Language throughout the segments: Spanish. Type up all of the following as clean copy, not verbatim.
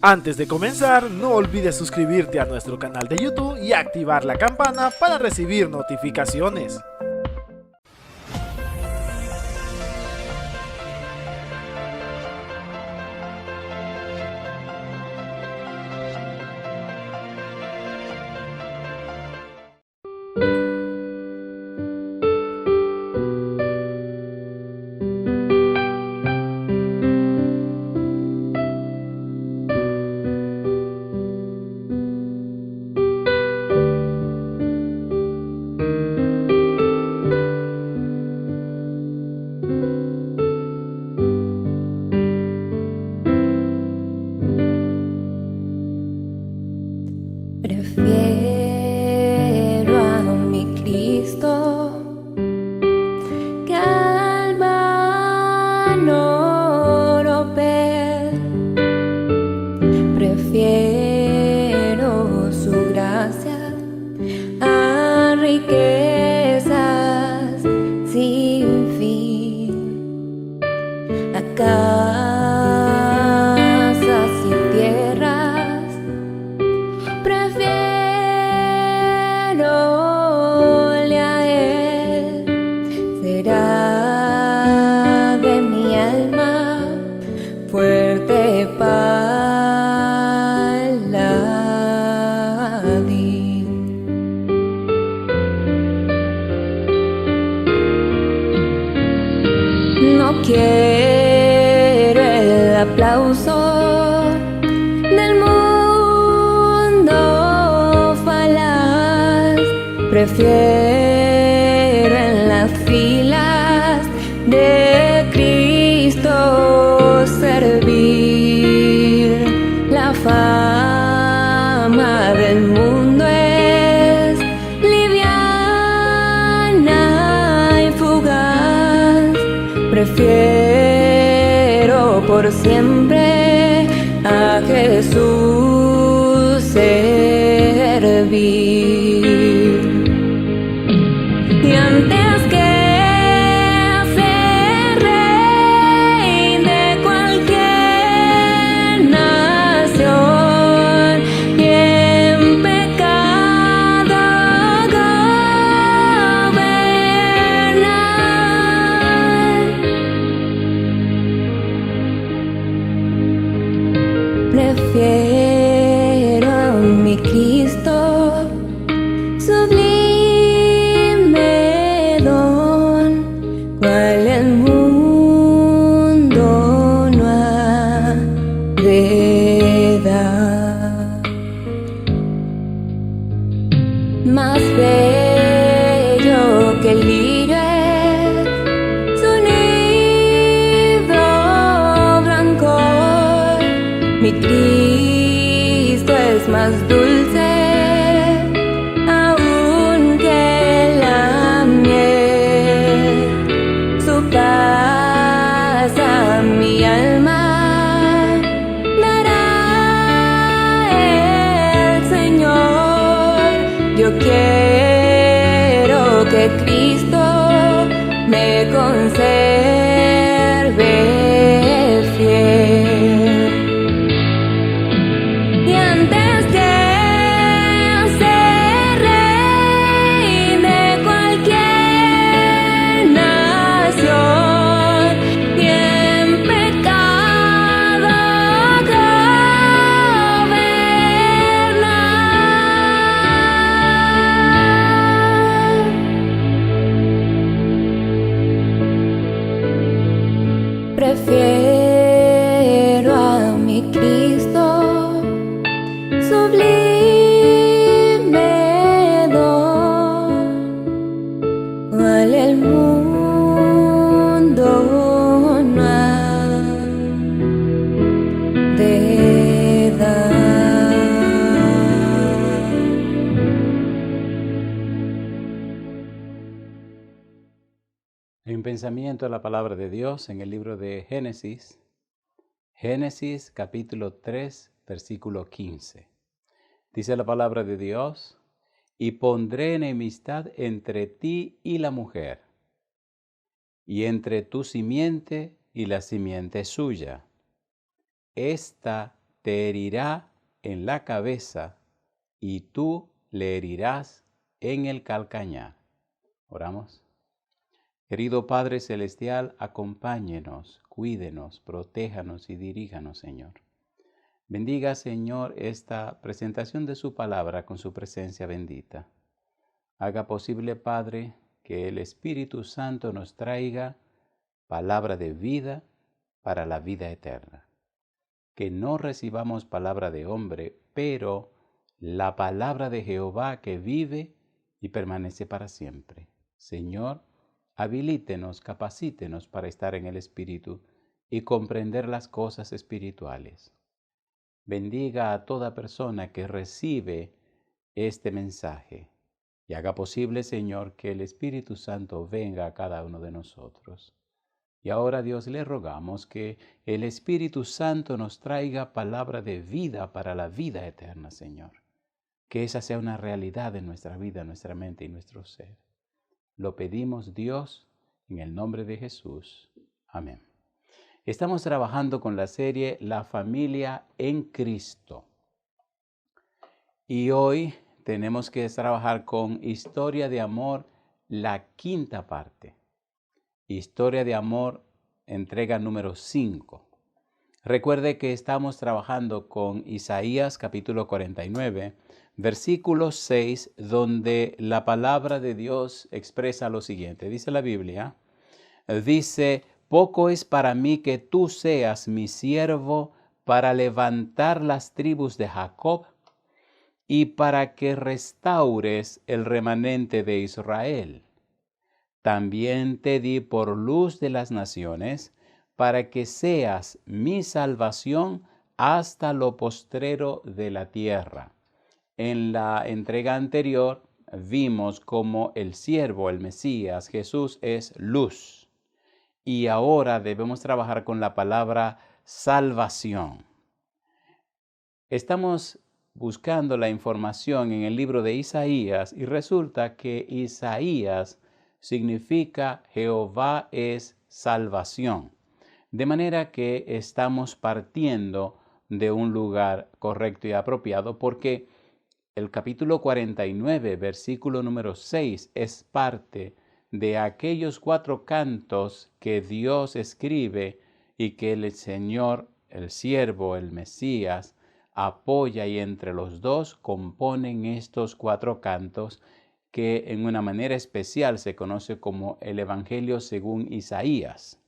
Antes de comenzar, no olvides suscribirte a nuestro canal de YouTube y activar la campana para recibir notificaciones. Prefiero a mi Cristo que al vano oropel. Prefiero su gracia a riquezas sin fin, a casas y tierras. Prefiero-le a él, será de mi alma fuerte paladín. No quiero el aplauso del mundo falaz, prefiero en las filas de Cristo servir. La fama del mundo es liviana y fugaz, prefiero por siempre a Jesús servir. Y antes que ser rey de cualquier nación y en pecado gobernar, prefiero a mi Cristo, sublime don, cual el mundo no ha de dar. Más bello que el lirio es su nido blanco, mi Cristo es más dulce aún que la miel. Su paz a mi alma dará el Señor. Yo quiero que Cristo me conserve fiel. Y antes que ser rey de cualquier nación y en pecado gobernar, prefiero a mi Cristo, sublime don, cual el mundo no ha de dar. Hay un pensamiento de la palabra de Dios en el libro de Génesis, Génesis capítulo 3, versículo 15. Dice la palabra de Dios: y pondré enemistad entre ti y la mujer, y entre tu simiente y la simiente suya. Esta te herirá en la cabeza y tú le herirás en el calcañar. Oramos. Querido Padre Celestial, acompáñenos, cuídenos, protéjanos y diríjanos, Señor. Bendiga, Señor, esta presentación de su palabra con su presencia bendita. Haga posible, Padre, que el Espíritu Santo nos traiga palabra de vida para la vida eterna. Que no recibamos palabra de hombre, pero la palabra de Jehová que vive y permanece para siempre. Señor, habilítenos, capacítenos para estar en el Espíritu y comprender las cosas espirituales. Bendiga a toda persona que recibe este mensaje y haga posible, Señor, que el Espíritu Santo venga a cada uno de nosotros. Y ahora, Dios, le rogamos que el Espíritu Santo nos traiga palabra de vida para la vida eterna, Señor. Que esa sea una realidad en nuestra vida, nuestra mente y nuestro ser. Lo pedimos, Dios, en el nombre de Jesús. Amén. Estamos trabajando con la serie La familia en Cristo. Y hoy tenemos que trabajar con Historia de Amor, la quinta parte. Historia de Amor, entrega número 5. Recuerde que estamos trabajando con Isaías capítulo 49, versículo 6, donde la palabra de Dios expresa lo siguiente. Dice la Biblia, dice, poco es para mí que tú seas mi siervo para levantar las tribus de Jacob y para que restaures el remanente de Israel. También te di por luz de las naciones, para que seas mi salvación hasta lo postrero de la tierra. En la entrega anterior vimos cómo el siervo, el Mesías, Jesús es luz. Y ahora debemos trabajar con la palabra salvación. Estamos buscando la información en el libro de Isaías y resulta que Isaías significa Jehová es salvación. De manera que estamos partiendo de un lugar correcto y apropiado porque el capítulo 49, versículo número 6 es parte de aquellos 4 cantos que Dios escribe y que el Señor, el siervo, el Mesías, apoya y entre los dos componen estos 4 cantos que en una manera especial se conoce como el Evangelio según Isaías.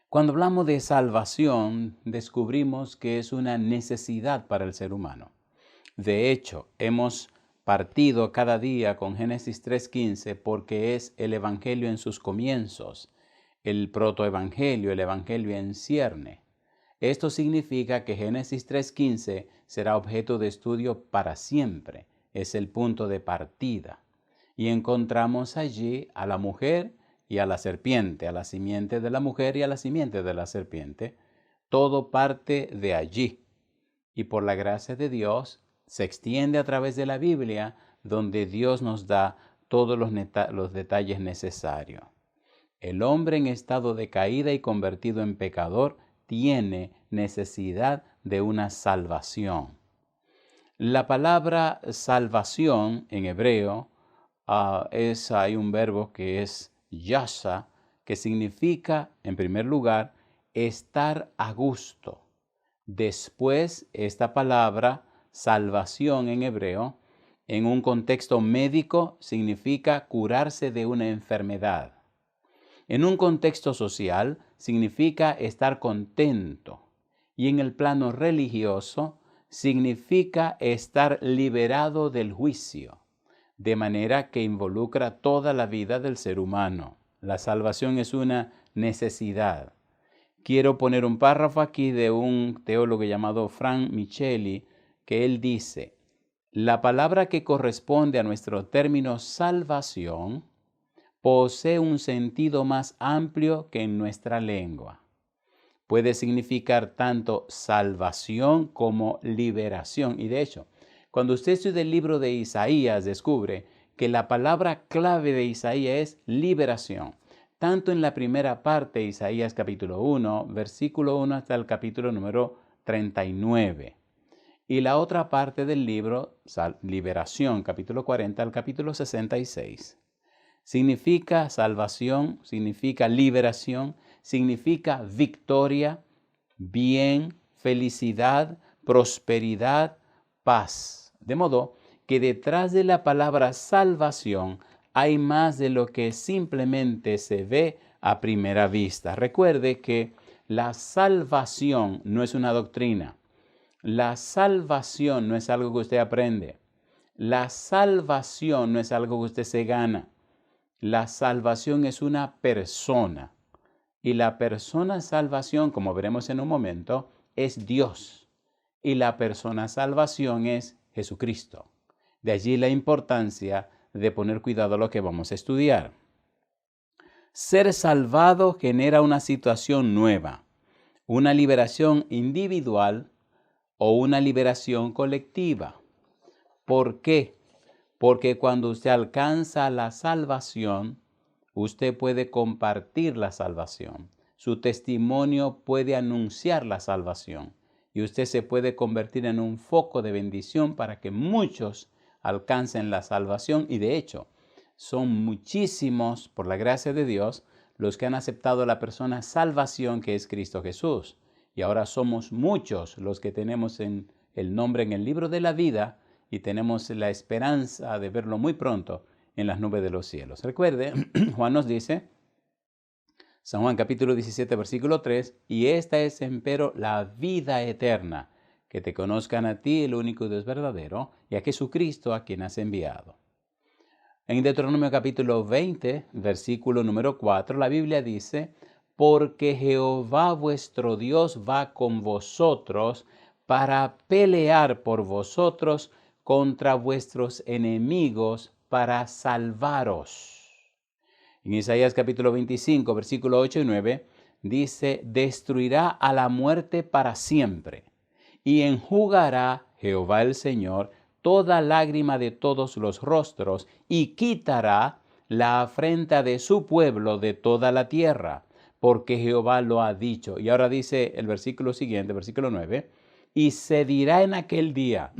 Cuando hablamos de salvación, descubrimos que es una necesidad para el ser humano. De hecho, hemos partido cada día con Génesis 3:15 porque es el Evangelio en sus comienzos, el protoevangelio, el Evangelio en cierne. Esto significa que Génesis 3:15 será objeto de estudio para siempre. Es el punto de partida. Y encontramos allí a la mujer y a la serpiente, a la simiente de la mujer y a la simiente de la serpiente. Todo parte de allí. Y por la gracia de Dios se extiende a través de la Biblia, donde Dios nos da todos los detalles necesarios. El hombre en estado de caída y convertido en pecador tiene necesidad de una salvación. La palabra salvación en hebreo hay un verbo que es yasha, que significa, en primer lugar, estar a gusto. Después, esta palabra salvación en hebreo, en un contexto médico, significa curarse de una enfermedad. En un contexto social, significa estar contento. Y en el plano religioso, significa estar liberado del juicio, de manera que involucra toda la vida del ser humano. La salvación es una necesidad. Quiero poner un párrafo aquí de un teólogo llamado Frank Micheli, que él dice, la palabra que corresponde a nuestro término salvación posee un sentido más amplio que en nuestra lengua. Puede significar tanto salvación como liberación. Y de hecho, cuando usted estudia el libro de Isaías, descubre que la palabra clave de Isaías es liberación. Tanto en la primera parte, Isaías capítulo 1, versículo 1 hasta el capítulo número 39. Y la otra parte del libro, Liberación, capítulo 40 al capítulo 66. Significa salvación, significa liberación, significa victoria, bien, felicidad, prosperidad, paz. De modo que detrás de la palabra salvación hay más de lo que simplemente se ve a primera vista. Recuerde que la salvación no es una doctrina. La salvación no es algo que usted aprende. La salvación no es algo que usted se gana. La salvación es una persona. Y la persona salvación, como veremos en un momento, es Dios. Y la persona salvación es Jesucristo. De allí la importancia de poner cuidado a lo que vamos a estudiar. Ser salvado genera una situación nueva, una liberación individual o una liberación colectiva. ¿Por qué? Porque cuando usted alcanza la salvación, usted puede compartir la salvación. Su testimonio puede anunciar la salvación. Y usted se puede convertir en un foco de bendición para que muchos alcancen la salvación. Y de hecho, son muchísimos, por la gracia de Dios, los que han aceptado la persona salvación que es Cristo Jesús. Y ahora somos muchos los que tenemos el nombre en el libro de la vida y tenemos la esperanza de verlo muy pronto en las nubes de los cielos. Recuerde, Juan nos dice, San Juan capítulo 17, versículo 3, y esta es empero la vida eterna, que te conozcan a ti, el único Dios verdadero, y a Jesucristo a quien has enviado. En Deuteronomio capítulo 20, versículo número 4, la Biblia dice, porque Jehová vuestro Dios va con vosotros para pelear por vosotros contra vuestros enemigos para salvaros. En Isaías capítulo 25, versículo 8 y 9, dice, destruirá a la muerte para siempre y enjugará Jehová el Señor toda lágrima de todos los rostros y quitará la afrenta de su pueblo de toda la tierra, porque Jehová lo ha dicho. Y ahora dice el versículo siguiente, versículo 9, y se dirá en aquel día,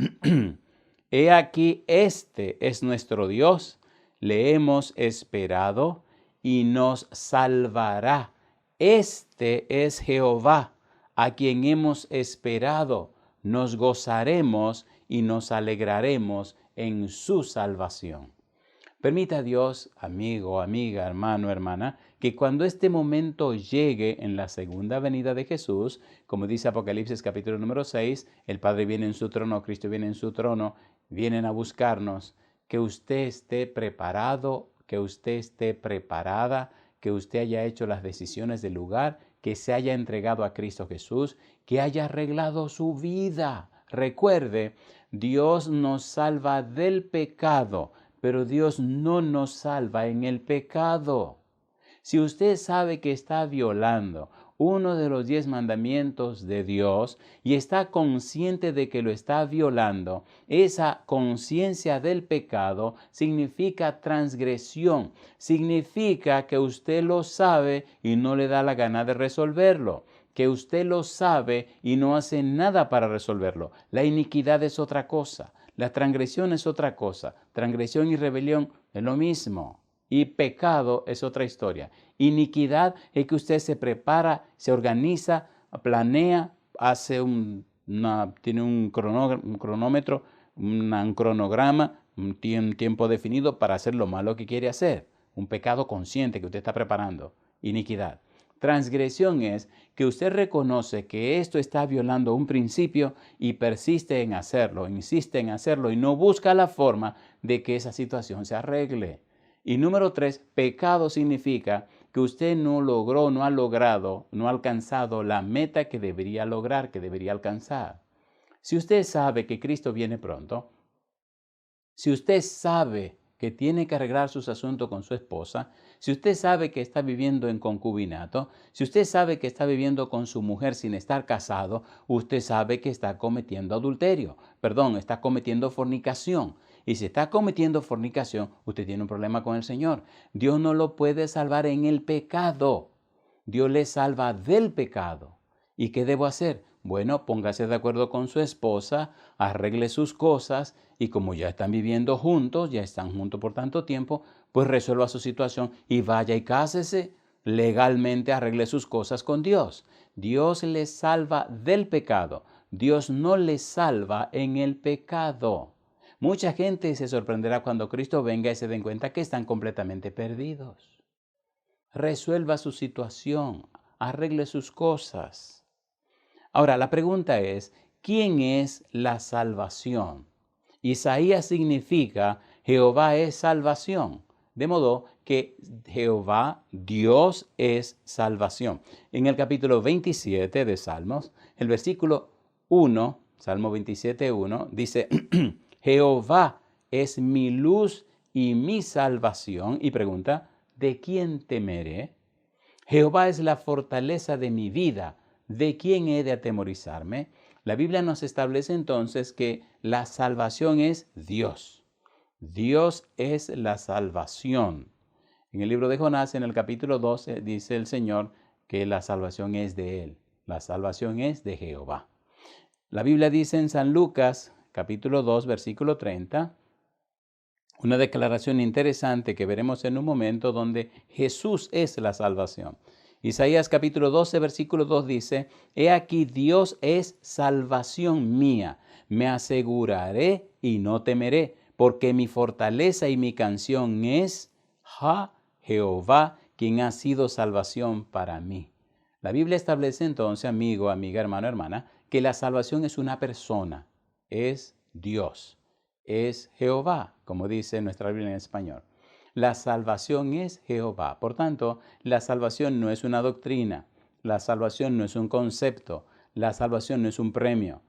he aquí, este es nuestro Dios, le hemos esperado y nos salvará. Este es Jehová, a quien hemos esperado. Nos gozaremos y nos alegraremos en su salvación. Permita a Dios, amigo, amiga, hermano, hermana, que cuando este momento llegue en la segunda venida de Jesús, como dice Apocalipsis capítulo número 6, el Padre viene en su trono, Cristo viene en su trono, vienen a buscarnos, que usted esté preparado, que usted esté preparada, que usted haya hecho las decisiones del lugar, que se haya entregado a Cristo Jesús, que haya arreglado su vida. Recuerde, Dios nos salva del pecado, pero Dios no nos salva en el pecado. Si usted sabe que está violando uno de los 10 mandamientos de Dios y está consciente de que lo está violando, esa conciencia del pecado significa transgresión, significa que usted lo sabe y no le da la gana de resolverlo, que usted lo sabe y no hace nada para resolverlo. La iniquidad es otra cosa, la transgresión es otra cosa, transgresión y rebelión es lo mismo. Y pecado es otra historia. Iniquidad es que usted se prepara, se organiza, planea, hace tiene un cronómetro, un cronograma, un tiempo definido para hacer lo malo que quiere hacer. Un pecado consciente que usted está preparando. Iniquidad. Transgresión es que usted reconoce que esto está violando un principio y persiste en hacerlo, insiste en hacerlo y no busca la forma de que esa situación se arregle. Y número 3, pecado significa que usted no logró, no ha logrado, no ha alcanzado la meta que debería lograr, que debería alcanzar. Si usted sabe que Cristo viene pronto, si usted sabe que tiene que arreglar sus asuntos con su esposa, si usted sabe que está viviendo en concubinato, si usted sabe que está viviendo con su mujer sin estar casado, usted sabe que está cometiendo adulterio, está cometiendo fornicación. Y si está cometiendo fornicación, usted tiene un problema con el Señor. Dios no lo puede salvar en el pecado. Dios le salva del pecado. ¿Y qué debo hacer? bueno, póngase de acuerdo con su esposa, arregle sus cosas y como ya están viviendo juntos, ya están juntos por tanto tiempo, pues resuelva su situación y vaya y cásese. Legalmente arregle sus cosas con Dios. Dios le salva del pecado. Dios no le salva en el pecado. Mucha gente se sorprenderá cuando Cristo venga y se den cuenta que están completamente perdidos. Resuelva su situación, arregle sus cosas. Ahora, la pregunta es, ¿quién es la salvación? Isaías significa Jehová es salvación. De modo que Jehová, Dios es salvación. En el capítulo 27 de Salmos, el versículo 1, Salmo 27:1, dice, Jehová es mi luz y mi salvación. Y pregunta, ¿de quién temeré? Jehová es la fortaleza de mi vida. ¿De quién he de atemorizarme? La Biblia nos establece entonces que la salvación es Dios. Dios es la salvación. En el libro de Jonás, en el capítulo 12, dice el Señor que la salvación es de Él. La salvación es de Jehová. La Biblia dice en San Lucas, capítulo 2, versículo 30, una declaración interesante que veremos en un momento donde Jesús es la salvación. Isaías capítulo 12, versículo 2 dice, He aquí Dios es salvación mía, me aseguraré y no temeré, porque mi fortaleza y mi canción es Jehová, quien ha sido salvación para mí. La Biblia establece entonces, amigo, amiga, hermano, hermana, que la salvación es una persona, es Dios, es Jehová, como dice nuestra Biblia en español. La salvación es Jehová. Por tanto, la salvación no es una doctrina, la salvación no es un concepto, la salvación no es un premio.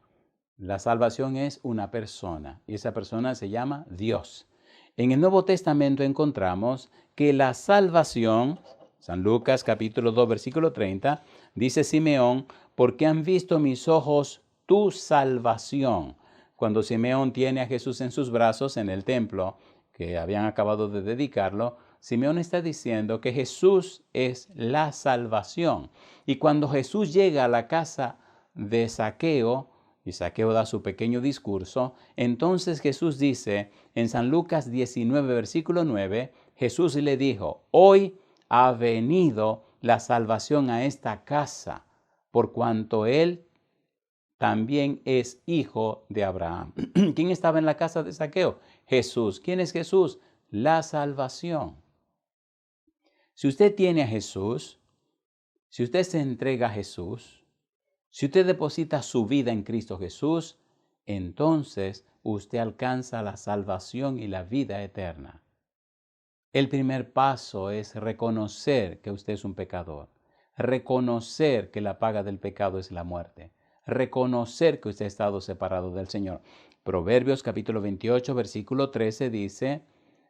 La salvación es una persona y esa persona se llama Dios. En el Nuevo Testamento encontramos que la salvación, San Lucas capítulo 2 versículo 30, dice Simeón, porque han visto mis ojos tu salvación. Cuando Simeón tiene a Jesús en sus brazos en el templo, que habían acabado de dedicarlo, Simeón está diciendo que Jesús es la salvación. Y cuando Jesús llega a la casa de Zaqueo, y Zaqueo da su pequeño discurso, entonces Jesús dice en San Lucas 19, versículo 9, Jesús le dijo, hoy ha venido la salvación a esta casa, por cuanto él también es hijo de Abraham. ¿Quién estaba en la casa de Zaqueo? Jesús. ¿Quién es Jesús? La salvación. Si usted tiene a Jesús, si usted se entrega a Jesús, si usted deposita su vida en Cristo Jesús, entonces usted alcanza la salvación y la vida eterna. El primer paso es reconocer que usted es un pecador, reconocer que la paga del pecado es la muerte, reconocer que usted ha estado separado del Señor. Proverbios capítulo 28, versículo 13 dice,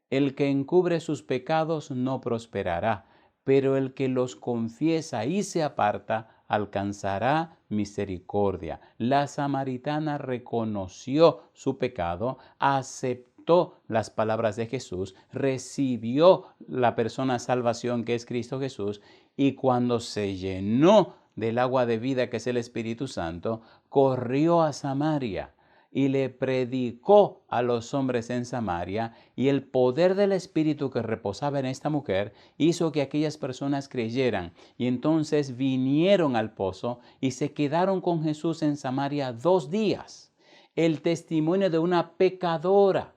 el que encubre sus pecados no prosperará, pero el que los confiesa y se aparta alcanzará misericordia. La samaritana reconoció su pecado, aceptó las palabras de Jesús, recibió la persona salvación que es Cristo Jesús y cuando se llenó del agua de vida que es el Espíritu Santo, corrió a Samaria y le predicó a los hombres en Samaria y el poder del Espíritu que reposaba en esta mujer hizo que aquellas personas creyeran y entonces vinieron al pozo y se quedaron con Jesús en Samaria 2 días. El testimonio de una pecadora.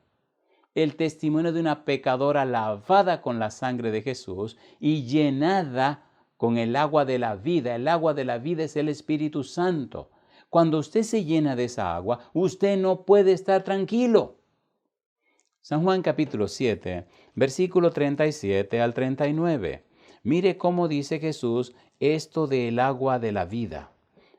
El testimonio de una pecadora lavada con la sangre de Jesús y llenada con el agua de la vida. El agua de la vida es el Espíritu Santo. Cuando usted se llena de esa agua, usted no puede estar tranquilo. San Juan capítulo 7, versículo 37 al 39. Mire cómo dice Jesús esto del agua de la vida.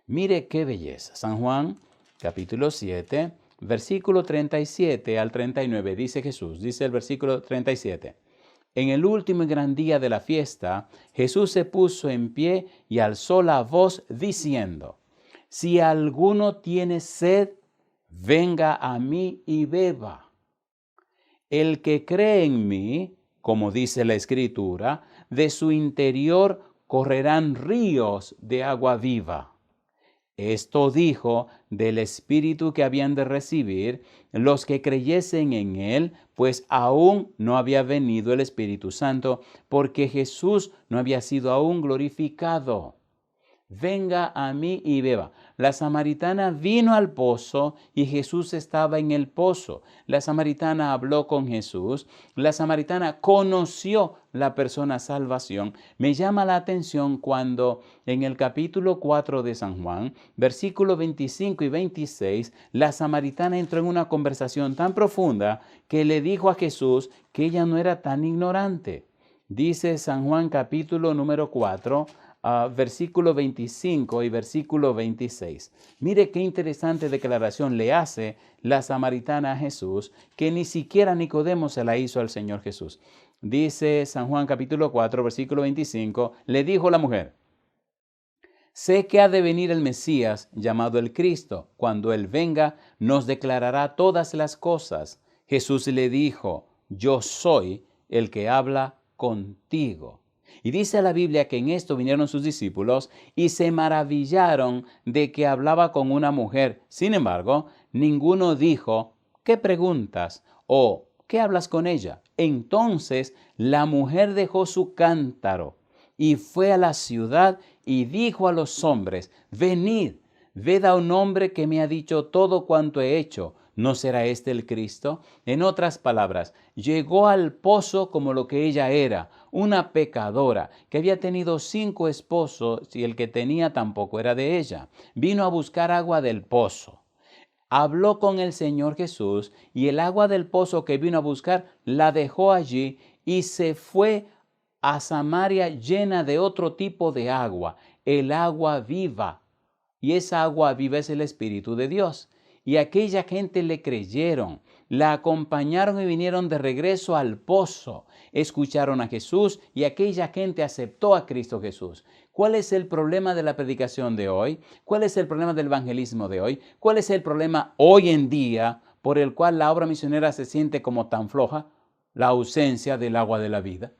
Mire qué belleza. San Juan capítulo 7, versículo 37 al 39. Dice Jesús, dice el versículo 37. En el último y gran día de la fiesta, Jesús se puso en pie y alzó la voz diciendo, si alguno tiene sed, venga a mí y beba. El que cree en mí, como dice la Escritura, de su interior correrán ríos de agua viva. Esto dijo del Espíritu que habían de recibir los que creyesen en él, pues aún no había venido el Espíritu Santo, porque Jesús no había sido aún glorificado. Venga a mí y beba. La samaritana vino al pozo y Jesús estaba en el pozo. La samaritana habló con Jesús. La samaritana conoció la persona salvación. Me llama la atención cuando en el capítulo 4 de San Juan, versículos 25 y 26, la samaritana entró en una conversación tan profunda que le dijo a Jesús que ella no era tan ignorante. Dice San Juan capítulo número 4, versículo 25 y versículo 26. Mire qué interesante declaración le hace la samaritana a Jesús, que ni siquiera Nicodemo se la hizo al Señor Jesús. Dice San Juan capítulo 4, versículo 25, le dijo la mujer: sé que ha de venir el Mesías, llamado el Cristo. Cuando Él venga, nos declarará todas las cosas. Jesús le dijo: yo soy el que habla contigo. Y dice la Biblia que en esto vinieron sus discípulos y se maravillaron de que hablaba con una mujer. Sin embargo, ninguno dijo: ¿qué preguntas? O ¿qué hablas con ella? Entonces la mujer dejó su cántaro y fue a la ciudad y dijo a los hombres: venid, ved a un hombre que me ha dicho todo cuanto he hecho. ¿No será este el Cristo? En otras palabras, llegó al pozo como lo que ella era, una pecadora que había tenido 5 esposos y el que tenía tampoco era de ella. Vino a buscar agua del pozo. Habló con el Señor Jesús y el agua del pozo que vino a buscar la dejó allí y se fue a Samaria llena de otro tipo de agua, el agua viva. Y esa agua viva es el Espíritu de Dios. Y aquella gente le creyeron, la acompañaron y vinieron de regreso al pozo. Escucharon a Jesús y aquella gente aceptó a Cristo Jesús. ¿Cuál es el problema de la predicación de hoy? ¿Cuál es el problema del evangelismo de hoy? ¿Cuál es el problema hoy en día por el cual la obra misionera se siente como tan floja? La ausencia del agua de la vida.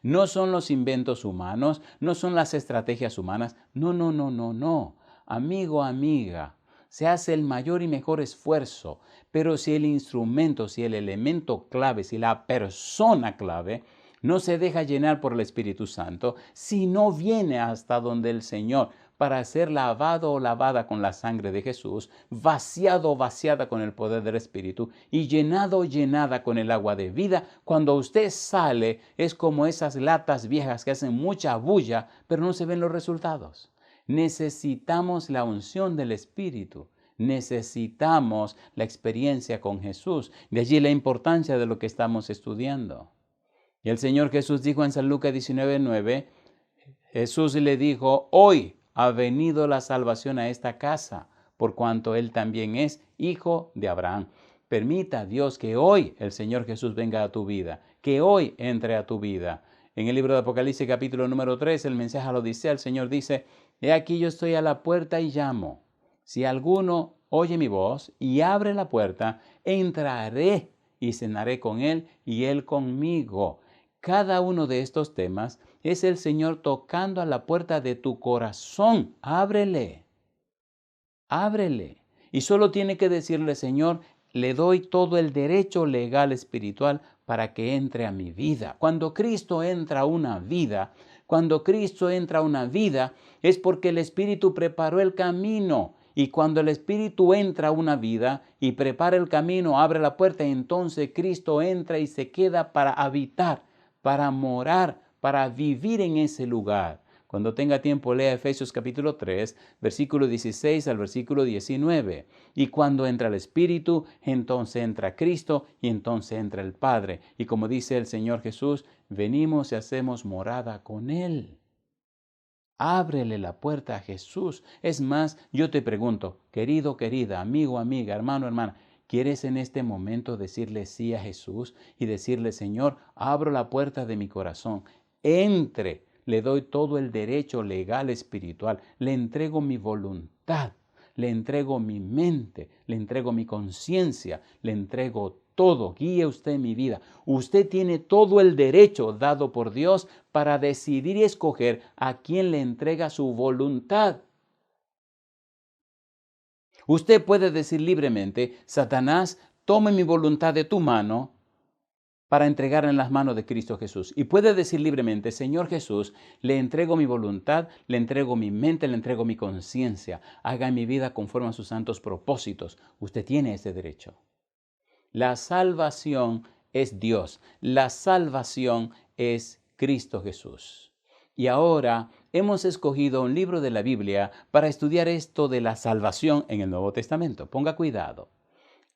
No son los inventos humanos, no son las estrategias humanas. No. Amigo, amiga, se hace el mayor y mejor esfuerzo, pero si el instrumento, si el elemento clave, si la persona clave no se deja llenar por el Espíritu Santo, si no viene hasta donde el Señor para ser lavado o lavada con la sangre de Jesús, vaciado o vaciada con el poder del Espíritu y llenado o llenada con el agua de vida, cuando usted sale es como esas latas viejas que hacen mucha bulla, pero no se ven los resultados. Necesitamos la unción del Espíritu. Necesitamos la experiencia con Jesús. De allí la importancia de lo que estamos estudiando. Y el Señor Jesús dijo en San Lucas 19:9, Jesús le dijo: hoy ha venido la salvación a esta casa, por cuanto Él también es hijo de Abraham. Permita a Dios que hoy el Señor Jesús venga a tu vida, que hoy entre a tu vida. En el libro de Apocalipsis capítulo número 3, el mensaje a la Odisea, el Señor dice: he aquí yo estoy a la puerta y llamo. Si alguno oye mi voz y abre la puerta, entraré y cenaré con él y él conmigo. Cada uno de estos temas es el Señor tocando a la puerta de tu corazón. Ábrele. Ábrele. Y solo tiene que decirle: Señor, le doy todo el derecho legal espiritual para que entre a mi vida. Cuando Cristo entra a una vida, es porque el Espíritu preparó el camino. Y cuando el Espíritu entra a una vida y prepara el camino, abre la puerta, entonces Cristo entra y se queda para habitar, para morar, para vivir en ese lugar. Cuando tenga tiempo, lea Efesios capítulo 3, versículo 16 al versículo 19. Y cuando entra el Espíritu, entonces entra Cristo y entonces entra el Padre. Y como dice el Señor Jesús, venimos y hacemos morada con Él. Ábrele la puerta a Jesús. Es más, yo te pregunto, querido, querida, amigo, amiga, hermano, hermana, ¿quieres en este momento decirle sí a Jesús y decirle: Señor, abro la puerta de mi corazón, entre, le doy todo el derecho legal espiritual, le entrego mi voluntad, le entrego mi mente, le entrego mi conciencia, le entrego todo, guíe usted mi vida. Usted tiene todo el derecho dado por Dios para decidir y escoger a quién le entrega su voluntad. Usted puede decir libremente, Satanás, tome mi voluntad de tu mano para entregarla en las manos de Cristo Jesús. Y puede decir libremente, Señor Jesús, le entrego mi voluntad, le entrego mi mente, le entrego mi conciencia. Haga en mi vida conforme a sus santos propósitos. Usted tiene ese derecho. La salvación es Dios. La salvación es Cristo Jesús. Y ahora hemos escogido un libro de la Biblia para estudiar esto de la salvación en el Nuevo Testamento. Ponga cuidado.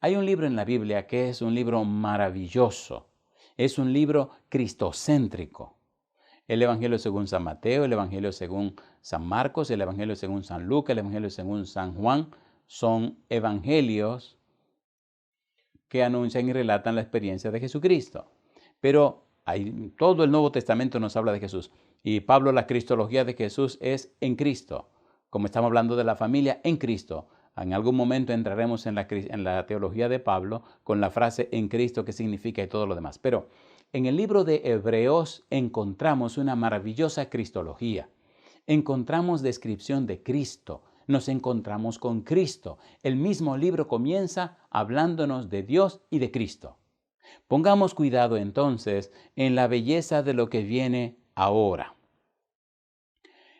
Hay un libro en la Biblia que es un libro maravilloso. Es un libro cristocéntrico. El Evangelio según San Mateo, el Evangelio según San Marcos, el Evangelio según San Lucas, el Evangelio según San Juan son evangelios que anuncian y relatan la experiencia de Jesucristo. Pero todo el Nuevo Testamento nos habla de Jesús. Y Pablo, la cristología de Jesús es en Cristo. Como estamos hablando de la familia, en Cristo. En algún momento entraremos en la teología de Pablo con la frase en Cristo, que significa y todo lo demás. Pero en el libro de Hebreos encontramos una maravillosa cristología. Encontramos descripción de Cristo. Nos encontramos con Cristo. El mismo libro comienza hablándonos de Dios y de Cristo. Pongamos cuidado entonces en la belleza de lo que viene ahora.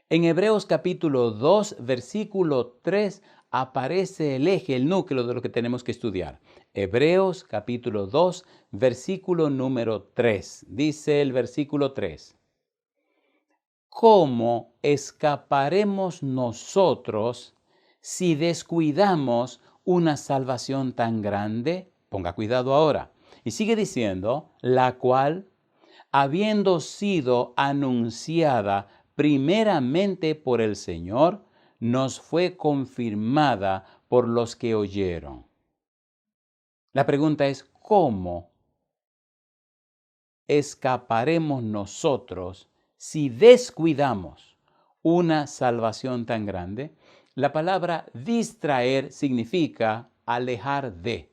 En Hebreos capítulo 2, versículo 3, aparece el eje, el núcleo de lo que tenemos que estudiar. Hebreos capítulo 2, versículo número 3. Dice el versículo 3. ¿Cómo escaparemos nosotros si descuidamos una salvación tan grande? Ponga cuidado ahora. Y sigue diciendo, la cual, habiendo sido anunciada primeramente por el Señor, nos fue confirmada por los que oyeron. La pregunta es, ¿cómo escaparemos nosotros si descuidamos una salvación tan grande? La palabra distraer significa alejar de.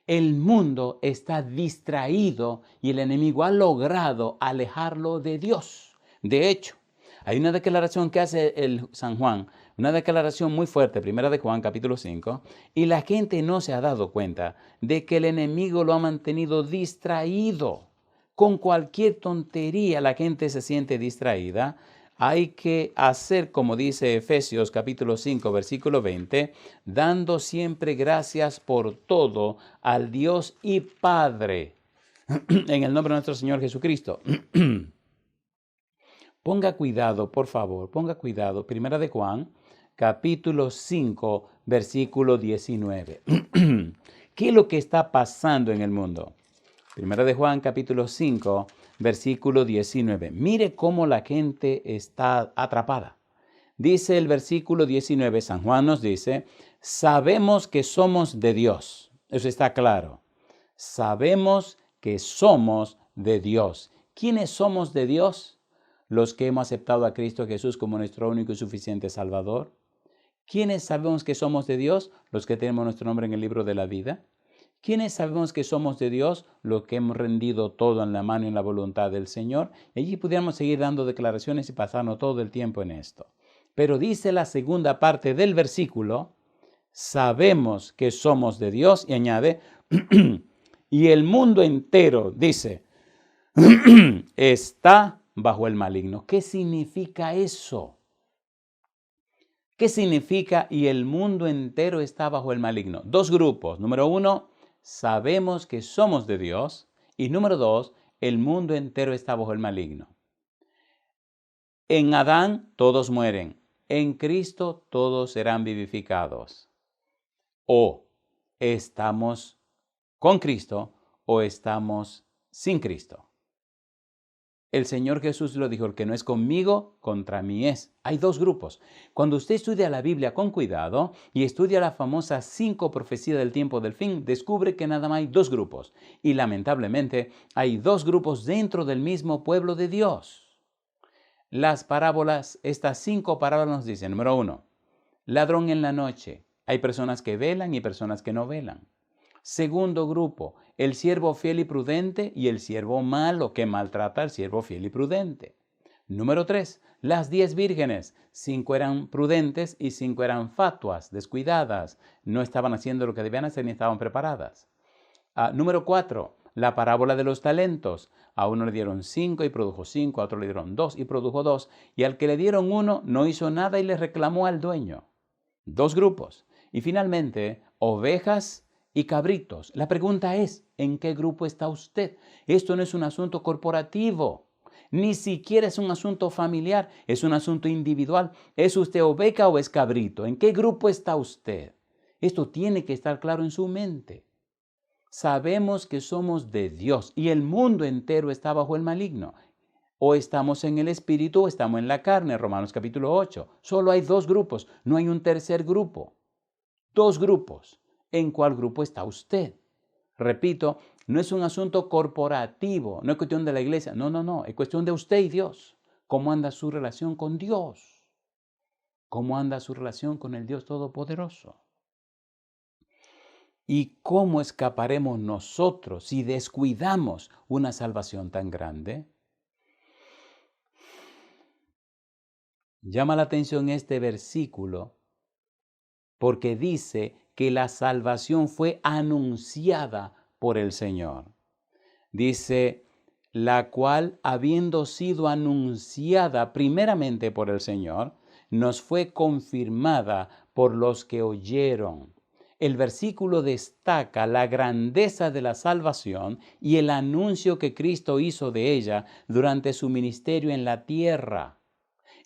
El mundo está distraído y el enemigo ha logrado alejarlo de Dios. De hecho, hay una declaración que hace el San Juan, una declaración muy fuerte, primera de Juan, capítulo 5, y la gente no se ha dado cuenta de que el enemigo lo ha mantenido distraído. Con cualquier tontería la gente se siente distraída. Hay que hacer, como dice Efesios capítulo 5, versículo 20, dando siempre gracias por todo al Dios y Padre, en el nombre de nuestro Señor Jesucristo. Ponga cuidado, por favor, ponga cuidado. Primera de Juan, capítulo 5, versículo 19. ¿Qué es lo que está pasando en el mundo? Primera de Juan, capítulo 5, versículo 19. Mire cómo la gente está atrapada. Dice el versículo 19, San Juan nos dice, sabemos que somos de Dios. Eso está claro. Sabemos que somos de Dios. ¿Quiénes somos de Dios? Los que hemos aceptado a Cristo Jesús como nuestro único y suficiente Salvador. ¿Quiénes sabemos que somos de Dios? Los que tenemos nuestro nombre en el libro de la vida. ¿Quiénes sabemos que somos de Dios? Los que hemos rendido todo en la mano y en la voluntad del Señor. Y allí pudiéramos seguir dando declaraciones y pasarnos todo el tiempo en esto. Pero dice la segunda parte del versículo, sabemos que somos de Dios, y añade, y el mundo entero, dice, está bajo el maligno. ¿Qué significa eso? ¿Qué significa y el mundo entero está bajo el maligno? Dos grupos. Número uno, sabemos que somos de Dios. Y número dos, el mundo entero está bajo el maligno. En Adán todos mueren. En Cristo todos serán vivificados. O estamos con Cristo o estamos sin Cristo. El Señor Jesús lo dijo, el que no es conmigo, contra mí es. Hay dos grupos. Cuando usted estudia la Biblia con cuidado y estudia la famosa 5 profecías del tiempo del fin, descubre que nada más hay dos grupos. Y lamentablemente hay dos grupos dentro del mismo pueblo de Dios. Las parábolas, estas 5 parábolas nos dicen, número 1, ladrón en la noche. Hay personas que velan y personas que no velan. Segundo grupo, el siervo fiel y prudente y el siervo malo que maltrata al siervo fiel y prudente. Número 3, las 10 vírgenes. 5 eran prudentes y 5 eran fatuas, descuidadas. No estaban haciendo lo que debían hacer ni estaban preparadas. Número 4, la parábola de los talentos. A uno le dieron 5 y produjo 5, a otro le dieron 2 y produjo 2. Y al que le dieron 1 no hizo nada y le reclamó al dueño. 2 grupos. Y finalmente, ovejas y cabritos. La pregunta es, ¿en qué grupo está usted? Esto no es un asunto corporativo. Ni siquiera es un asunto familiar, es un asunto individual. ¿Es usted oveja o es cabrito? ¿En qué grupo está usted? Esto tiene que estar claro en su mente. Sabemos que somos de Dios y el mundo entero está bajo el maligno. O estamos en el espíritu o estamos en la carne, Romanos capítulo 8. Solo hay 2 grupos, no hay un tercer grupo. 2 grupos. ¿En cuál grupo está usted? Repito, no es un asunto corporativo, no es cuestión de la iglesia. No, es cuestión de usted y Dios. ¿Cómo anda su relación con Dios? ¿Cómo anda su relación con el Dios Todopoderoso? ¿Y cómo escaparemos nosotros si descuidamos una salvación tan grande? Llama la atención este versículo porque dice que la salvación fue anunciada por el Señor. Dice, la cual, habiendo sido anunciada primeramente por el Señor, nos fue confirmada por los que oyeron. El versículo destaca la grandeza de la salvación y el anuncio que Cristo hizo de ella durante su ministerio en la tierra.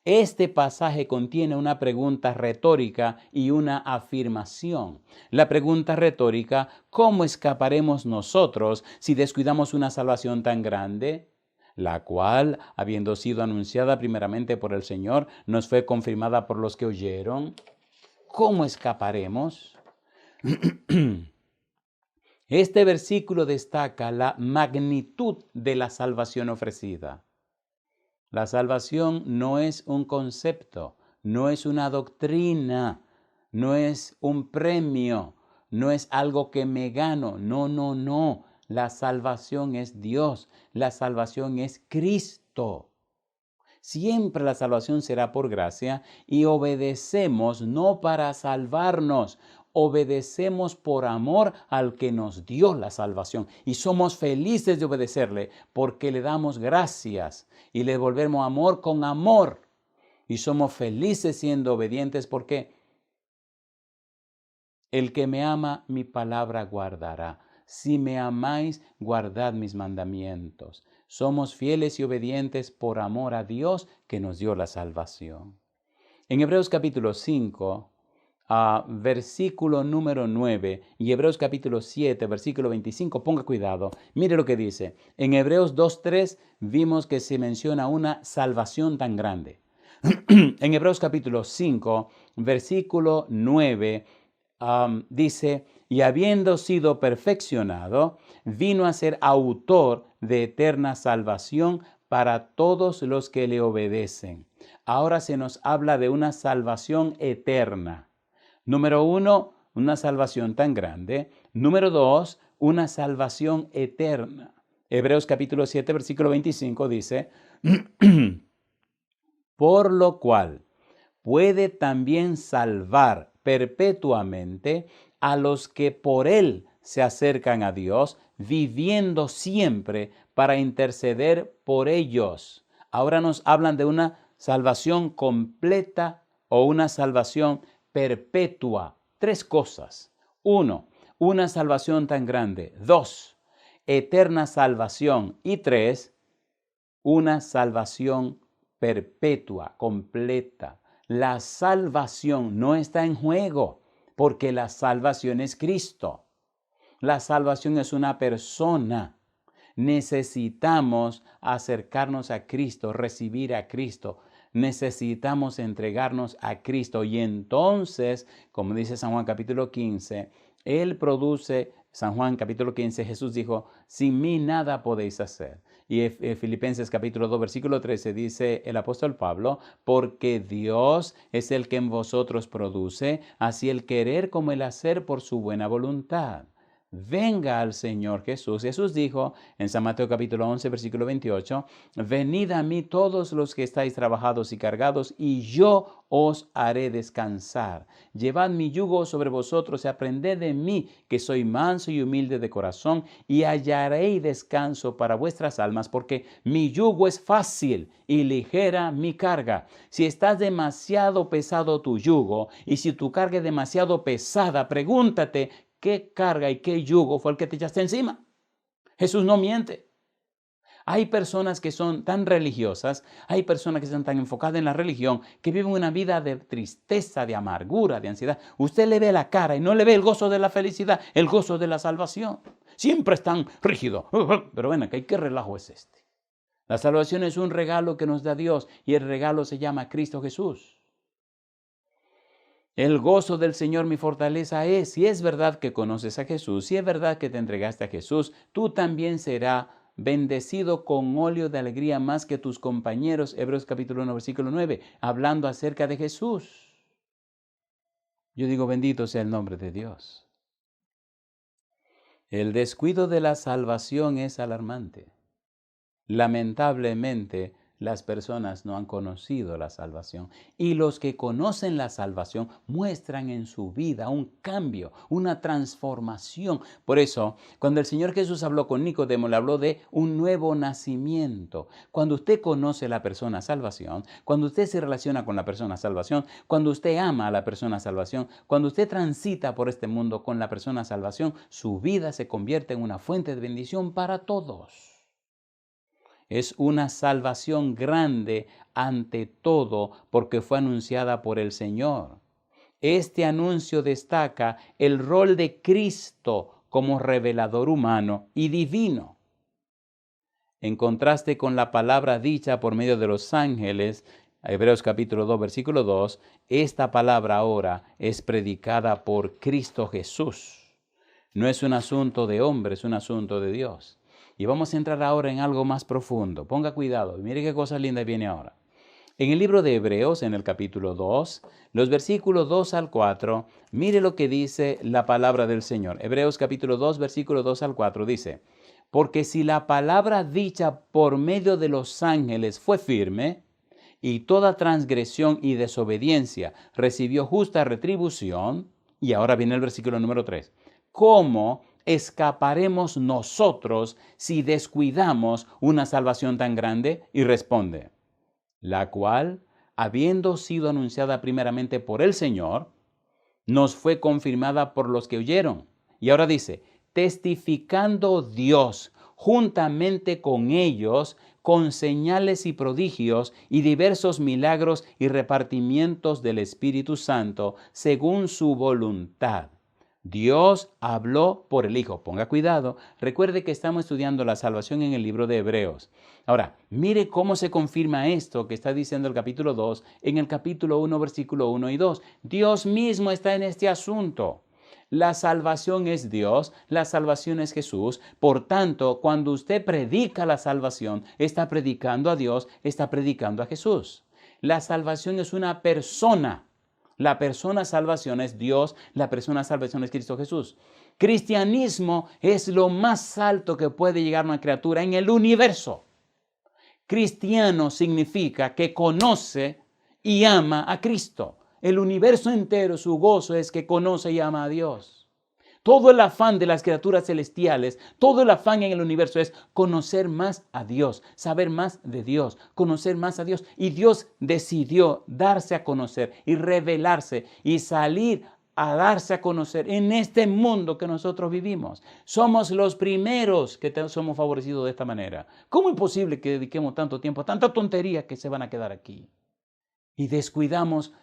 Este pasaje contiene una pregunta retórica y una afirmación. La pregunta retórica, ¿cómo escaparemos nosotros si descuidamos una salvación tan grande? La cual, habiendo sido anunciada primeramente por el Señor, nos fue confirmada por los que oyeron. ¿Cómo escaparemos? Este versículo destaca la magnitud de la salvación ofrecida. La salvación no es un concepto, no es una doctrina, no es un premio, no es algo que me gano. No. La salvación es Dios, la salvación es Cristo. Siempre la salvación será por gracia y obedecemos no para salvarnos, obedecemos por amor al que nos dio la salvación y somos felices de obedecerle porque le damos gracias y le devolvemos amor con amor y somos felices siendo obedientes porque el que me ama mi palabra guardará. Si me amáis, guardad mis mandamientos. Somos fieles y obedientes por amor a Dios que nos dio la salvación. En Hebreos capítulo 5, versículo número 9 y Hebreos capítulo 7, versículo 25, ponga cuidado. Mire lo que dice. En Hebreos 2:3 vimos que se menciona una salvación tan grande. En Hebreos capítulo 5, versículo 9, dice, y habiendo sido perfeccionado, vino a ser autor de eterna salvación para todos los que le obedecen. Ahora se nos habla de una salvación eterna. Número 1, una salvación tan grande. Número 2, una salvación eterna. Hebreos capítulo 7, versículo 25 dice, por lo cual puede también salvar perpetuamente a los que por él se acercan a Dios, viviendo siempre para interceder por ellos. Ahora nos hablan de una salvación completa o una salvación perpetua. 3 cosas. 1, una salvación tan grande. 2, eterna salvación. Y 3, una salvación perpetua, completa. La salvación no está en juego porque la salvación es Cristo. La salvación es una persona. Necesitamos acercarnos a Cristo, recibir a Cristo. Necesitamos entregarnos a Cristo y entonces, como dice San Juan capítulo 15, Él produce, San Juan capítulo 15, Jesús dijo, sin mí nada podéis hacer. Y Filipenses capítulo 2, versículo 13 dice el apóstol Pablo, porque Dios es el que en vosotros produce, así el querer como el hacer por su buena voluntad. venga al Señor Jesús. Jesús dijo en San Mateo capítulo 11, versículo 28, venid a mí todos los que estáis trabajados y cargados, y yo os haré descansar. Llevad mi yugo sobre vosotros y aprended de mí, que soy manso y humilde de corazón, y hallaréis descanso para vuestras almas, porque mi yugo es fácil y ligera mi carga. Si estás demasiado pesado tu yugo, y si tu carga es demasiado pesada, pregúntate, ¿qué carga y qué yugo fue el que te echaste encima? Jesús no miente. Hay personas que son tan religiosas, hay personas que están tan enfocadas en la religión, que viven una vida de tristeza, de amargura, de ansiedad. Usted le ve la cara y no le ve el gozo de la felicidad, el gozo de la salvación. Siempre están rígidos. Pero bueno, ¿qué relajo es este? La salvación es un regalo que nos da Dios y el regalo se llama Cristo Jesús. El gozo del Señor mi fortaleza es. Si es verdad que conoces a Jesús, si es verdad que te entregaste a Jesús, tú también serás bendecido con óleo de alegría más que tus compañeros. Hebreos capítulo 1, versículo 9, hablando acerca de Jesús. Yo digo, bendito sea el nombre de Dios. El descuido de la salvación es alarmante. Lamentablemente, las personas no han conocido la salvación, y los que conocen la salvación muestran en su vida un cambio, una transformación. Por eso, cuando el Señor Jesús habló con Nicodemo, le habló de un nuevo nacimiento. Cuando usted conoce la persona salvación, cuando usted se relaciona con la persona salvación, cuando usted ama a la persona salvación, cuando usted transita por este mundo con la persona salvación, su vida se convierte en una fuente de bendición para todos. Es una salvación grande ante todo porque fue anunciada por el Señor. Este anuncio destaca el rol de Cristo como revelador humano y divino. En contraste con la palabra dicha por medio de los ángeles, Hebreos capítulo 2, versículo 2, esta palabra ahora es predicada por Cristo Jesús. No es un asunto de hombre, es un asunto de Dios. Y vamos a entrar ahora en algo más profundo. Ponga cuidado, mire qué cosa linda viene ahora. En el libro de Hebreos, en el capítulo 2, los versículos 2 al 4, mire lo que dice la palabra del Señor. Hebreos capítulo 2, versículo 2 al 4 dice, porque si la palabra dicha por medio de los ángeles fue firme, y toda transgresión y desobediencia recibió justa retribución, y ahora viene el versículo número 3, ¿cómo escaparemos nosotros si descuidamos una salvación tan grande? Y responde, la cual, habiendo sido anunciada primeramente por el Señor, nos fue confirmada por los que oyeron. Y ahora dice, testificando Dios juntamente con ellos, con señales y prodigios y diversos milagros y repartimientos del Espíritu Santo, según su voluntad. Dios habló por el Hijo. Ponga cuidado. Recuerde que estamos estudiando la salvación en el libro de Hebreos. Ahora, mire cómo se confirma esto que está diciendo el capítulo 2 en el capítulo 1, versículo 1 y 2. Dios mismo está en este asunto. La salvación es Dios, la salvación es Jesús. Por tanto, cuando usted predica la salvación, está predicando a Dios, está predicando a Jesús. La salvación es una persona. La persona salvación es Dios, la persona salvación es Cristo Jesús. Cristianismo es lo más alto que puede llegar una criatura en el universo. Cristiano significa que conoce y ama a Cristo. El universo entero, su gozo es que conoce y ama a Dios. Todo el afán de las criaturas celestiales, todo el afán en el universo es conocer más a Dios, saber más de Dios, conocer más a Dios. Y Dios decidió darse a conocer y revelarse y salir a darse a conocer en este mundo que nosotros vivimos. Somos los primeros que somos favorecidos de esta manera. ¿Cómo es posible que dediquemos tanto tiempo a tanta tontería que se van a quedar aquí? Y descuidamos...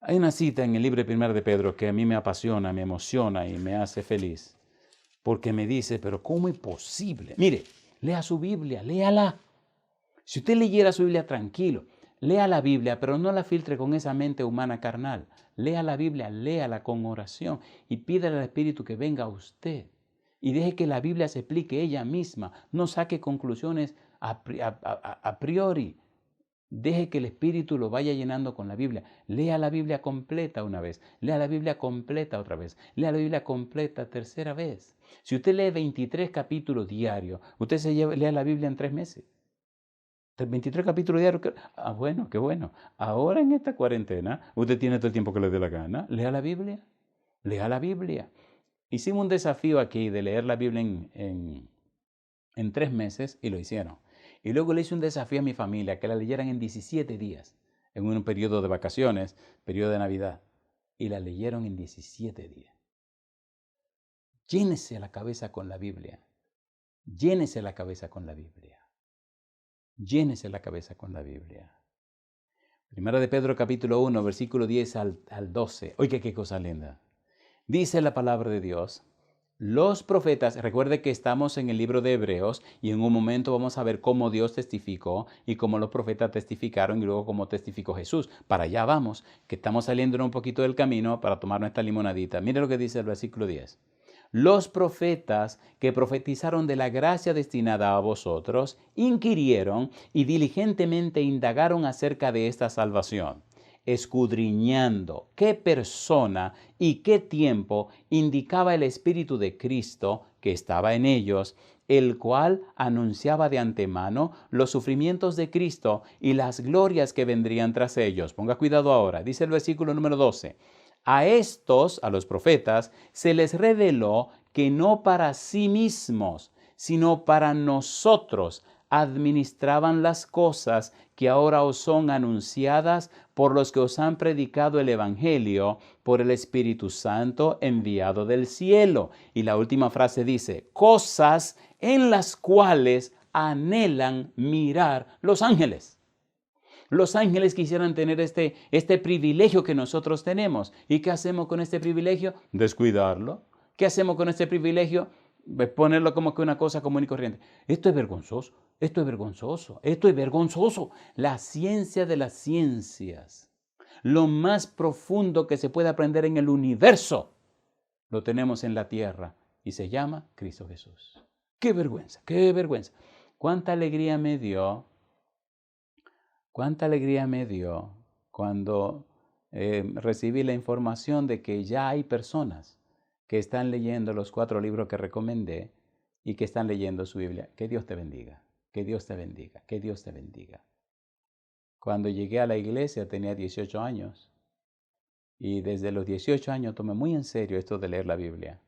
Hay una cita en el libro primero de Pedro que a mí me apasiona, me emociona y me hace feliz. Porque me dice, pero ¿cómo es posible? Mire, lea su Biblia, léala. Si usted leyera su Biblia tranquilo, lea la Biblia, pero no la filtre con esa mente humana carnal. Lea la Biblia, léala con oración y pídale al Espíritu que venga a usted. Y deje que la Biblia se explique ella misma. No saque conclusiones a priori. Deje que el Espíritu lo vaya llenando con la Biblia. Lea la Biblia completa una vez. Lea la Biblia completa otra vez. Lea la Biblia completa tercera vez. Si usted lee 23 capítulos diarios, usted lea la Biblia en 3 meses. 23 capítulos diarios. Bueno, qué bueno. Ahora en esta cuarentena, usted tiene todo el tiempo que le dé la gana. Lea la Biblia. Lea la Biblia. Hicimos un desafío aquí de leer la Biblia en 3 meses y lo hicieron. Y luego le hice un desafío a mi familia que la leyeran en 17 días, en un periodo de vacaciones, periodo de Navidad. Y la leyeron en 17 días. Llénese la cabeza con la Biblia. Llénese la cabeza con la Biblia. Llénese la cabeza con la Biblia. Primera de Pedro capítulo 1, versículo 10 al 12. Oiga qué cosa linda. Dice la palabra de Dios. Los profetas, recuerde que estamos en el libro de Hebreos y en un momento vamos a ver cómo Dios testificó y cómo los profetas testificaron y luego cómo testificó Jesús. Para allá vamos, que estamos saliendo un poquito del camino para tomar nuestra limonadita. Mire lo que dice el versículo 10. Los profetas que profetizaron de la gracia destinada a vosotros, inquirieron y diligentemente indagaron acerca de esta salvación, escudriñando qué persona y qué tiempo indicaba el Espíritu de Cristo que estaba en ellos, el cual anunciaba de antemano los sufrimientos de Cristo y las glorias que vendrían tras ellos. Ponga cuidado ahora, dice el versículo número 12. A estos, a los profetas, se les reveló que no para sí mismos, sino para nosotros administraban las cosas que ahora os son anunciadas por los que os han predicado el Evangelio por el Espíritu Santo enviado del cielo. Y la última frase dice, cosas en las cuales anhelan mirar los ángeles. Los ángeles quisieran tener este privilegio que nosotros tenemos. ¿Y qué hacemos con este privilegio? Descuidarlo. ¿Qué hacemos con este privilegio? Ponerlo como que una cosa común y corriente. Esto es vergonzoso, esto es vergonzoso, esto es vergonzoso. La ciencia de las ciencias, lo más profundo que se puede aprender en el universo, lo tenemos en la tierra y se llama Cristo Jesús. ¡Qué vergüenza, qué vergüenza! ¿Cuánta alegría me dio? ¿Cuánta alegría me dio cuando recibí la información de que ya hay personas que están leyendo los 4 libros que recomendé y que están leyendo su Biblia? Que Dios te bendiga, que Dios te bendiga, que Dios te bendiga. Cuando llegué a la iglesia tenía 18 años y desde los 18 años tomé muy en serio esto de leer la Biblia.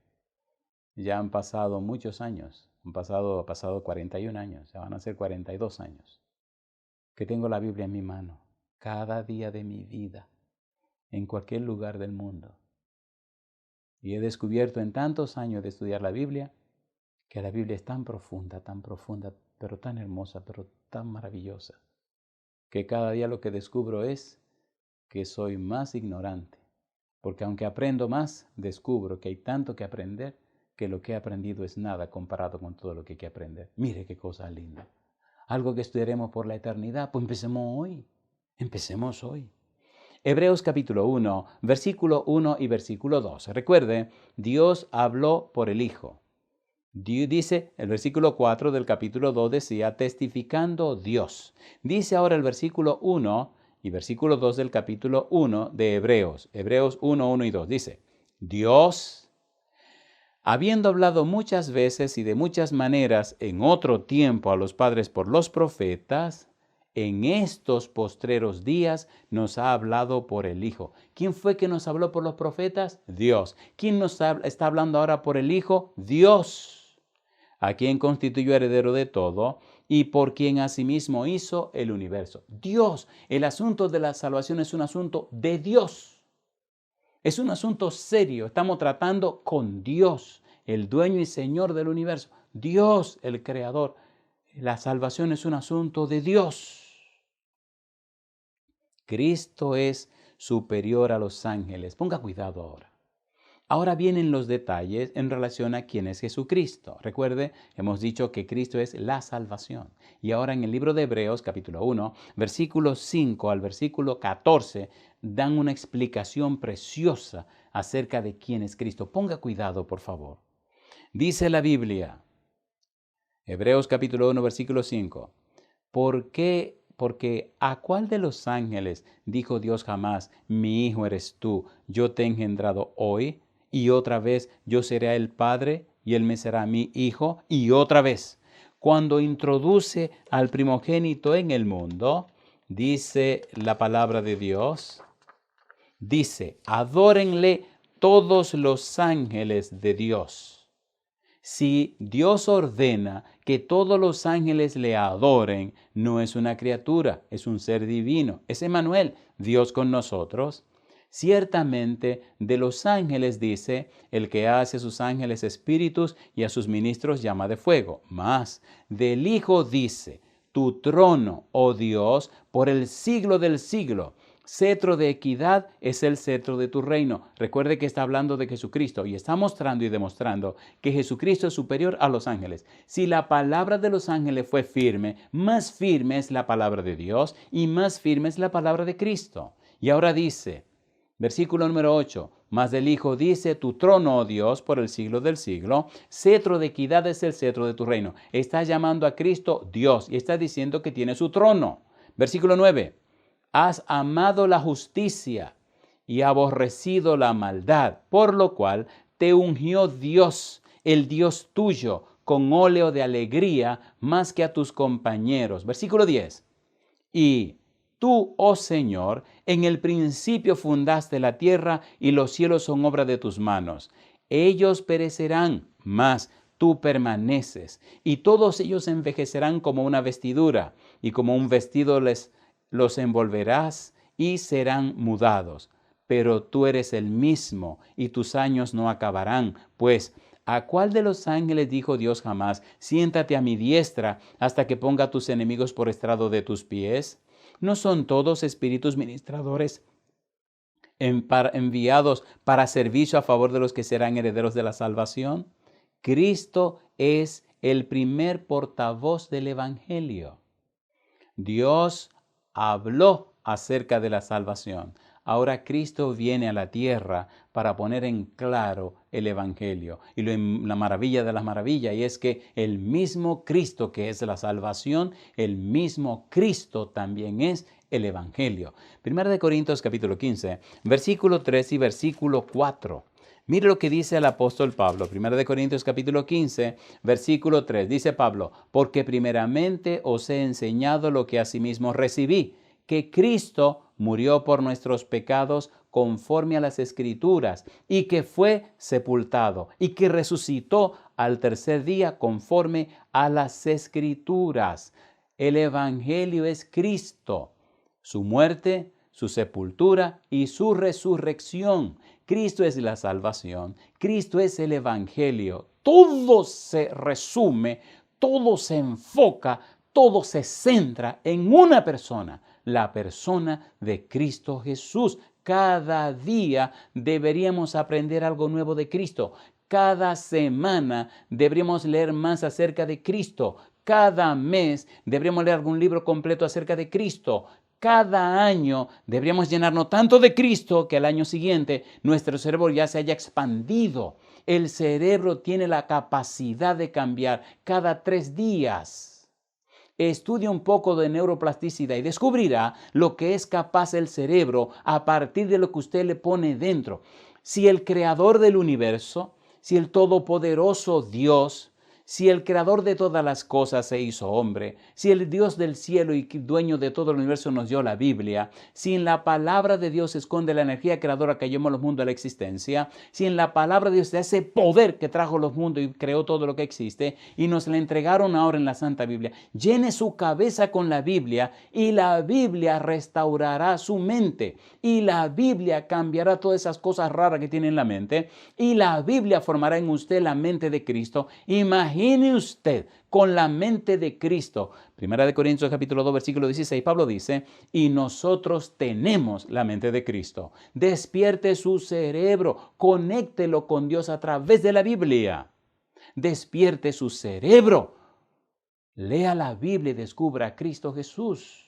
Ya han pasado muchos años, han pasado 41 años, ya van a ser 42 años. Que tengo la Biblia en mi mano, cada día de mi vida, en cualquier lugar del mundo. Y he descubierto en tantos años de estudiar la Biblia, que la Biblia es tan profunda, pero tan hermosa, pero tan maravillosa, que cada día lo que descubro es que soy más ignorante. Porque aunque aprendo más, descubro que hay tanto que aprender, que lo que he aprendido es nada comparado con todo lo que hay que aprender. Mire qué cosa linda. Algo que estudiaremos por la eternidad, pues empecemos hoy. Hebreos capítulo 1, versículo 1 y versículo 2. Recuerde, Dios habló por el Hijo. Dice, el versículo 4 del capítulo 2 decía, testificando Dios. Dice ahora el versículo 1 y versículo 2 del capítulo 1 de Hebreos. Hebreos 1, 1 y 2 dice, Dios, habiendo hablado muchas veces y de muchas maneras en otro tiempo a los padres por los profetas, en estos postreros días nos ha hablado por el Hijo. ¿Quién fue que nos habló por los profetas? Dios. ¿Quién nos está hablando ahora por el Hijo? Dios, a quien constituyó heredero de todo y por quien asimismo hizo el universo. Dios. El asunto de la salvación es un asunto de Dios. Es un asunto serio. Estamos tratando con Dios, el dueño y señor del universo. Dios, el creador. La salvación es un asunto de Dios. Cristo es superior a los ángeles. Ponga cuidado ahora. Ahora vienen los detalles en relación a quién es Jesucristo. Recuerde, hemos dicho que Cristo es la salvación. Y ahora en el libro de Hebreos, capítulo 1, versículos 5 al versículo 14, dan una explicación preciosa acerca de quién es Cristo. Ponga cuidado, por favor. Dice la Biblia, Hebreos capítulo 1, versículo 5, ¿por qué porque ¿a cuál de los ángeles dijo Dios jamás, mi hijo eres tú, yo te he engendrado hoy, y otra vez yo seré el padre y él me será mi hijo, y otra vez? Cuando introduce al primogénito en el mundo, dice la palabra de Dios, dice, adórenle todos los ángeles de Dios. Si Dios ordena que todos los ángeles le adoren, no es una criatura, es un ser divino. Es Emmanuel, Dios con nosotros. Ciertamente de los ángeles dice, el que hace a sus ángeles espíritus y a sus ministros llama de fuego. Mas del Hijo dice, tu trono, oh Dios, por el siglo del siglo. Cetro de equidad es el cetro de tu reino. Recuerde que está hablando de Jesucristo y está mostrando y demostrando que Jesucristo es superior a los ángeles. Si la palabra de los ángeles fue firme, más firme es la palabra de Dios y más firme es la palabra de Cristo. Y ahora dice, versículo número 8, mas del Hijo dice, tu trono, oh Dios, por el siglo del siglo, cetro de equidad es el cetro de tu reino. Está llamando a Cristo Dios y está diciendo que tiene su trono. Versículo 9. Has amado la justicia y aborrecido la maldad, por lo cual te ungió Dios, el Dios tuyo, con óleo de alegría más que a tus compañeros. Versículo 10. Y tú, oh Señor, en el principio fundaste la tierra y los cielos son obra de tus manos. Ellos perecerán, mas tú permaneces, y todos ellos envejecerán como una vestidura, y como un vestido los envolverás y serán mudados. Pero tú eres el mismo y tus años no acabarán. Pues, ¿a cuál de los ángeles dijo Dios jamás, siéntate a mi diestra hasta que ponga a tus enemigos por estrado de tus pies? ¿No son todos espíritus ministradores enviados para servicio a favor de los que serán herederos de la salvación? Cristo es el primer portavoz del Evangelio. Dios habló acerca de la salvación. Ahora Cristo viene a la tierra para poner en claro el Evangelio. Y la maravilla de las maravillas y es que el mismo Cristo que es la salvación, el mismo Cristo también es el Evangelio. Primera de Corintios capítulo 15, versículo 3 y versículo 4. Mire lo que dice el apóstol Pablo. Primera de Corintios capítulo 15, versículo 3. Dice Pablo, porque primeramente os he enseñado lo que asimismo recibí, que Cristo murió por nuestros pecados conforme a las Escrituras, y que fue sepultado, y que resucitó al tercer día conforme a las Escrituras. El Evangelio es Cristo, su muerte, su sepultura y su resurrección. Cristo es la salvación, Cristo es el Evangelio. Todo se resume, todo se enfoca, todo se centra en una persona, la persona de Cristo Jesús. Cada día deberíamos aprender algo nuevo de Cristo. Cada semana deberíamos leer más acerca de Cristo. Cada mes deberíamos leer algún libro completo acerca de Cristo. Cada año deberíamos llenarnos tanto de Cristo que al año siguiente nuestro cerebro ya se haya expandido. El cerebro tiene la capacidad de cambiar cada 3 días. Estudia un poco de neuroplasticidad y descubrirá lo que es capaz el cerebro a partir de lo que usted le pone dentro. Si el creador del universo, si el todopoderoso Dios, si el creador de todas las cosas se hizo hombre, si el Dios del cielo y dueño de todo el universo nos dio la Biblia, si en la palabra de Dios se esconde la energía creadora que llamó los mundos a la existencia, si en la palabra de Dios está ese poder que trajo los mundos y creó todo lo que existe y nos la entregaron ahora en la Santa Biblia, llene su cabeza con la Biblia y la Biblia restaurará su mente y la Biblia cambiará todas esas cosas raras que tiene en la mente y la Biblia formará en usted la mente de Cristo. Imagine usted con la mente de Cristo. Primera de Corintios capítulo 2 versículo 16, Pablo dice, y nosotros tenemos la mente de Cristo. Despierte su cerebro, conéctelo con Dios a través de la Biblia. Despierte su cerebro. Lea la Biblia y descubra a Cristo Jesús.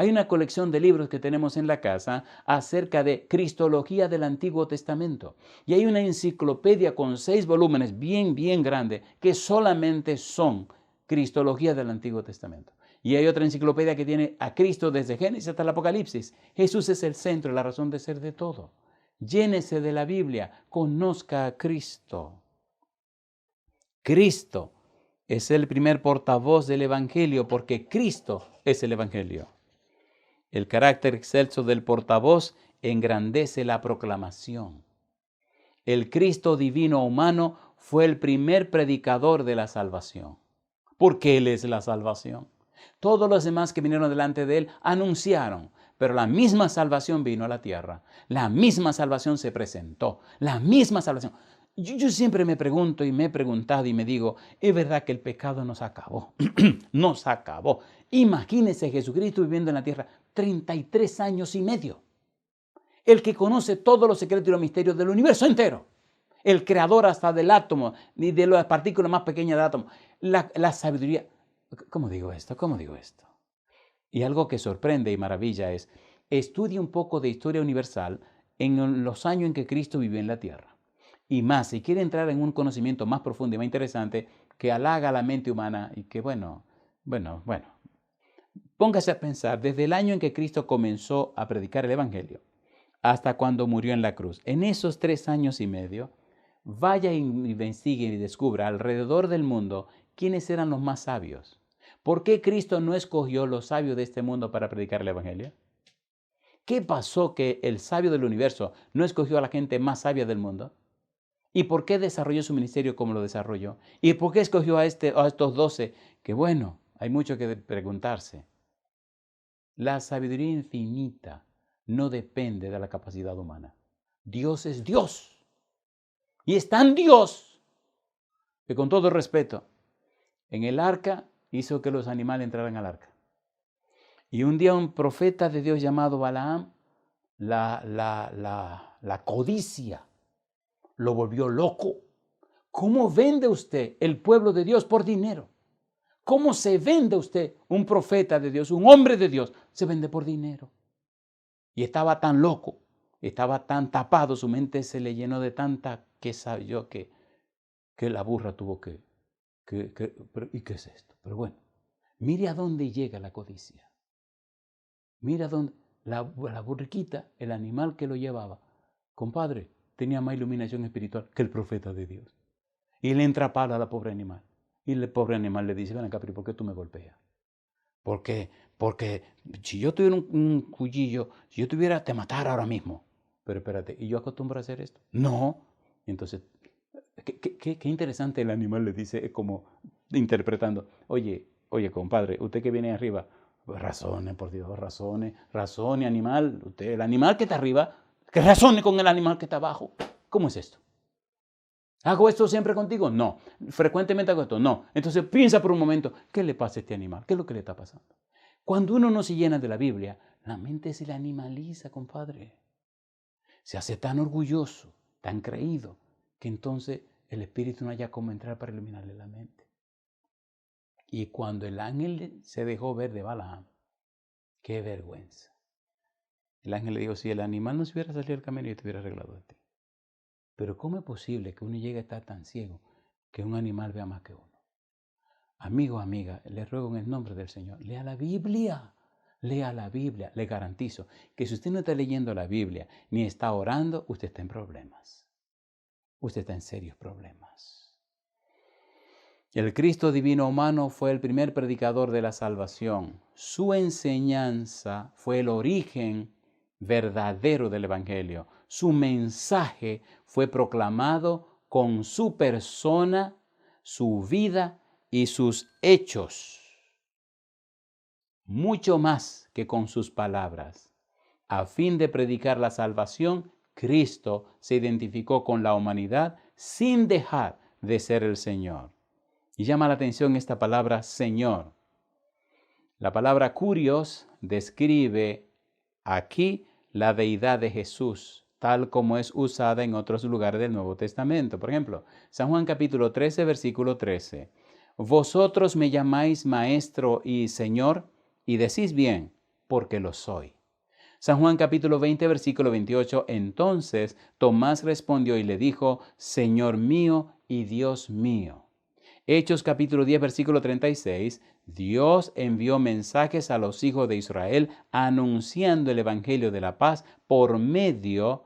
Hay una colección de libros que tenemos en la casa acerca de Cristología del Antiguo Testamento. Y hay una enciclopedia con 6 volúmenes bien grande que solamente son Cristología del Antiguo Testamento. Y hay otra enciclopedia que tiene a Cristo desde Génesis hasta el Apocalipsis. Jesús es el centro, la razón de ser de todo. Llénese de la Biblia, conozca a Cristo. Cristo es el primer portavoz del Evangelio porque Cristo es el Evangelio. El carácter excelso del portavoz engrandece la proclamación. El Cristo divino humano fue el primer predicador de la salvación, porque Él es la salvación. Todos los demás que vinieron delante de Él anunciaron, pero la misma salvación vino a la tierra. La misma salvación se presentó. La misma salvación. Yo siempre me pregunto y me he preguntado y me digo, es verdad que el pecado nos acabó. Nos acabó. Imagínese Jesucristo viviendo en la tierra 33 años y medio. El que conoce todos los secretos y los misterios del universo entero. El creador hasta del átomo y de las partículas más pequeñas del átomo. La sabiduría. ¿Cómo digo esto? ¿Cómo digo esto? Y algo que sorprende y maravilla es, estudie un poco de historia universal en los años en que Cristo vivió en la tierra. Y más, si quiere entrar en un conocimiento más profundo y más interesante, que halaga la mente humana y que bueno. Póngase a pensar desde el año en que Cristo comenzó a predicar el Evangelio hasta cuando murió en la cruz. En esos 3 años y medio, vaya y investigue y descubra alrededor del mundo quiénes eran los más sabios. ¿Por qué Cristo no escogió los sabios de este mundo para predicar el Evangelio? ¿Qué pasó que el sabio del universo no escogió a la gente más sabia del mundo? ¿Y por qué desarrolló su ministerio como lo desarrolló? ¿Y por qué escogió a estos 12? Que bueno, hay mucho que preguntarse. La sabiduría infinita no depende de la capacidad humana. Dios es Dios. Y es tan Dios que, con todo respeto, en el arca hizo que los animales entraran al arca. Y un día un profeta de Dios llamado Balaam, la codicia lo volvió loco. ¿Cómo vende usted el pueblo de Dios por dinero? ¿Cómo se vende usted un profeta de Dios, un hombre de Dios? Se vende por dinero. Y estaba tan loco, estaba tan tapado, su mente se le llenó de tanta que sabió que la burra tuvo que ¿y qué es esto? Pero bueno, mire a dónde llega la codicia. Mira dónde la burriquita, el animal que lo llevaba, compadre, tenía más iluminación espiritual que el profeta de Dios. Y le entra pala a la pobre animal. Y el pobre animal le dice, ven acá, ¿por qué tú me golpeas? Porque si yo tuviera un cuchillo, si yo tuviera, te matara ahora mismo. Pero espérate, ¿y yo acostumbro a hacer esto? No. Entonces, qué interesante el animal le dice, como interpretando, oye, compadre, usted que viene arriba, razone, por Dios, razone, animal, usted, el animal que está arriba, que razone con el animal que está abajo. ¿Cómo es esto? ¿Hago esto siempre contigo? No. ¿Frecuentemente hago esto? No. Entonces piensa por un momento, ¿qué le pasa a este animal? ¿Qué es lo que le está pasando? Cuando uno no se llena de la Biblia, la mente se le animaliza, compadre. Se hace tan orgulloso, tan creído, que entonces el espíritu no haya cómo entrar para iluminarle la mente. Y cuando el ángel se dejó ver de Balaam, qué vergüenza. El ángel le dijo, si el animal no se hubiera salido del camino, yo te hubiera arreglado de ti. Pero ¿cómo es posible que uno llegue a estar tan ciego que un animal vea más que uno? Amigo, amiga, le ruego en el nombre del Señor, lea la Biblia. Lea la Biblia. Le garantizo que si usted no está leyendo la Biblia ni está orando, usted está en problemas. Usted está en serios problemas. El Cristo divino humano fue el primer predicador de la salvación. Su enseñanza fue el origen verdadero del Evangelio. Su mensaje fue proclamado con su persona, su vida y sus hechos, mucho más que con sus palabras. A fin de predicar la salvación, Cristo se identificó con la humanidad sin dejar de ser el Señor. Y llama la atención esta palabra Señor. La palabra Kurios describe aquí la deidad de Jesús, tal como es usada en otros lugares del Nuevo Testamento. Por ejemplo, San Juan capítulo 13, versículo 13. Vosotros me llamáis Maestro y Señor, y decís bien, porque lo soy. San Juan capítulo 20, versículo 28. Entonces Tomás respondió y le dijo, Señor mío y Dios mío. Hechos capítulo 10, versículo 36, Dios envió mensajes a los hijos de Israel anunciando el evangelio de la paz por medio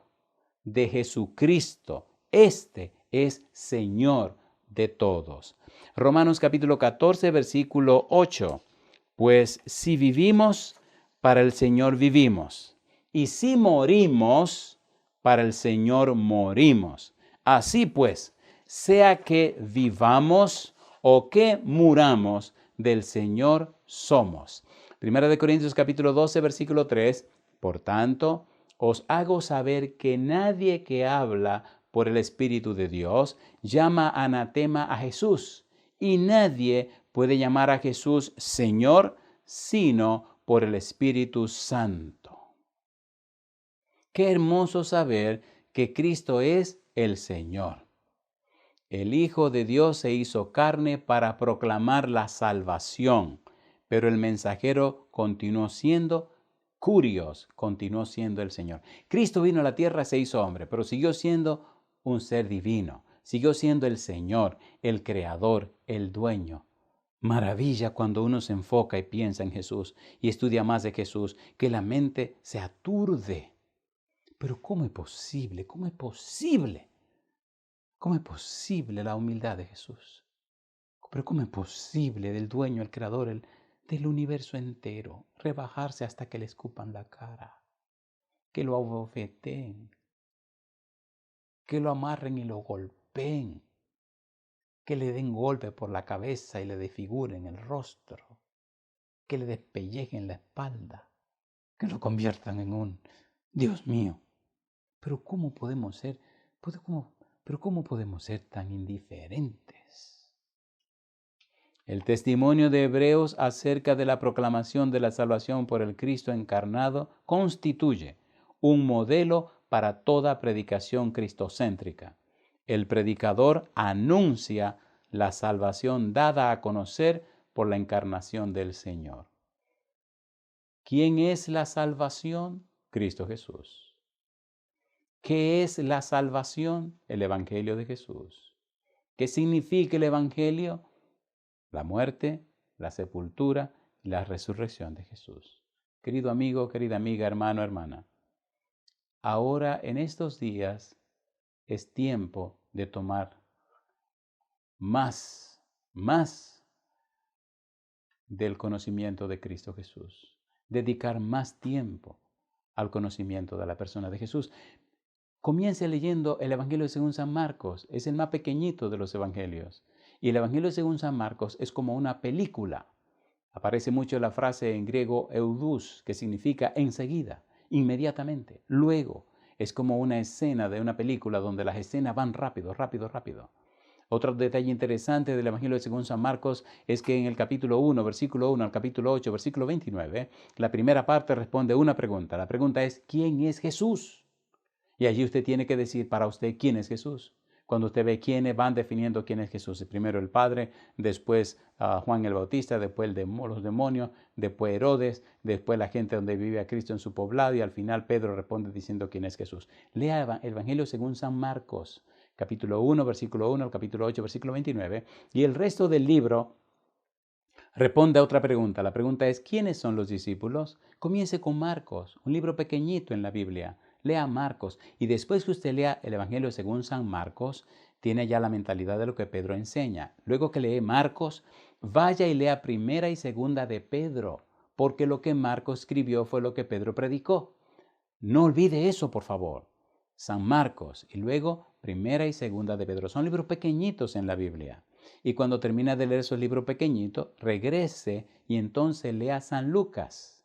de Jesucristo. Este es Señor de todos. Romanos capítulo 14, versículo 8. Pues si vivimos, para el Señor vivimos. Y si morimos, para el Señor morimos. Así pues, sea que vivamos o que muramos, del Señor somos. Primera de Corintios capítulo 12, versículo 3. Por tanto, os hago saber que nadie que habla por el Espíritu de Dios llama anatema a Jesús, y nadie puede llamar a Jesús Señor sino por el Espíritu Santo. Qué hermoso saber que Cristo es el Señor. El Hijo de Dios se hizo carne para proclamar la salvación, pero el mensajero continuó siendo Curios, continuó siendo el Señor. Cristo vino a la tierra, se hizo hombre, pero siguió siendo un ser divino. Siguió siendo el Señor, el Creador, el Dueño. Maravilla cuando uno se enfoca y piensa en Jesús y estudia más de Jesús, que la mente se aturde. Pero ¿cómo es posible? ¿Cómo es posible? ¿Cómo es posible la humildad de Jesús? Pero ¿cómo es posible del Dueño, el Creador, del universo entero, rebajarse hasta que le escupan la cara, que lo abofeteen, que lo amarren y lo golpeen, que le den golpe por la cabeza y le desfiguren el rostro, que le despellejen la espalda, que lo conviertan en un Dios mío? Pero ¿cómo podemos ser? ¿Cómo podemos ser tan indiferentes? El testimonio de Hebreos acerca de la proclamación de la salvación por el Cristo encarnado constituye un modelo para toda predicación cristocéntrica. El predicador anuncia la salvación dada a conocer por la encarnación del Señor. ¿Quién es la salvación? Cristo Jesús. ¿Qué es la salvación? El Evangelio de Jesús. ¿Qué significa el Evangelio? La muerte, la sepultura y la resurrección de Jesús. Querido amigo, querida amiga, hermano, hermana, ahora en estos días es tiempo de tomar más del conocimiento de Cristo Jesús. Dedicar más tiempo al conocimiento de la persona de Jesús. Comience leyendo el Evangelio según San Marcos. Es el más pequeñito de los evangelios. Y el Evangelio según San Marcos es como una película. Aparece mucho la frase en griego eudus, que significa enseguida, inmediatamente, luego. Es como una escena de una película donde las escenas van rápido, rápido, rápido. Otro detalle interesante del Evangelio según San Marcos es que en el capítulo 1, versículo 1 al capítulo 8, versículo 29, la primera parte responde una pregunta. La pregunta es, ¿quién es Jesús? Y allí usted tiene que decir para usted quién es Jesús. Cuando usted ve quiénes van definiendo quién es Jesús. Primero el Padre, después Juan el Bautista, después los demonios, después Herodes, después la gente donde vive a Cristo en su poblado y al final Pedro responde diciendo quién es Jesús. Lea el Evangelio según San Marcos, capítulo 1, versículo 1 al capítulo 8, versículo 29. Y el resto del libro responde a otra pregunta. La pregunta es, ¿quiénes son los discípulos? Comience con Marcos, un libro pequeñito en la Biblia. Lea Marcos y después que usted lea el Evangelio según San Marcos, tiene ya la mentalidad de lo que Pedro enseña. Luego que lee Marcos, vaya y lea primera y segunda de Pedro, porque lo que Marcos escribió fue lo que Pedro predicó. No olvide eso, por favor. San Marcos y luego primera y segunda de Pedro. Son libros pequeñitos en la Biblia. Y cuando termina de leer esos libros pequeñitos, regrese y entonces lea San Lucas.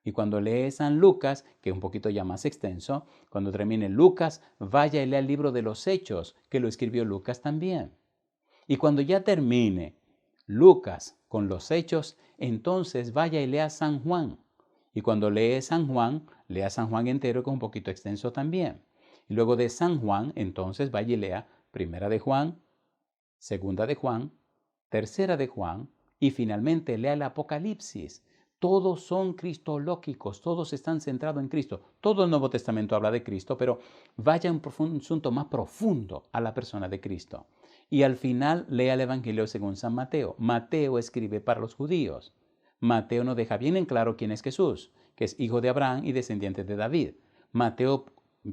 Y cuando lee San Lucas, que es un poquito ya más extenso, cuando termine Lucas, vaya y lea el libro de los Hechos, que lo escribió Lucas también. Y cuando ya termine Lucas con los Hechos, entonces vaya y lea San Juan. Y cuando lee San Juan, lea San Juan entero, que es un poquito extenso también. Y luego de San Juan, entonces vaya y lea primera de Juan, segunda de Juan, tercera de Juan, y finalmente lea el Apocalipsis. Todos son cristológicos, todos están centrados en Cristo. Todo el Nuevo Testamento habla de Cristo, pero vaya un asunto más profundo a la persona de Cristo. Y al final lea el Evangelio según San Mateo. Mateo escribe para los judíos. Mateo nos deja bien en claro quién es Jesús, que es hijo de Abraham y descendiente de David. Mateo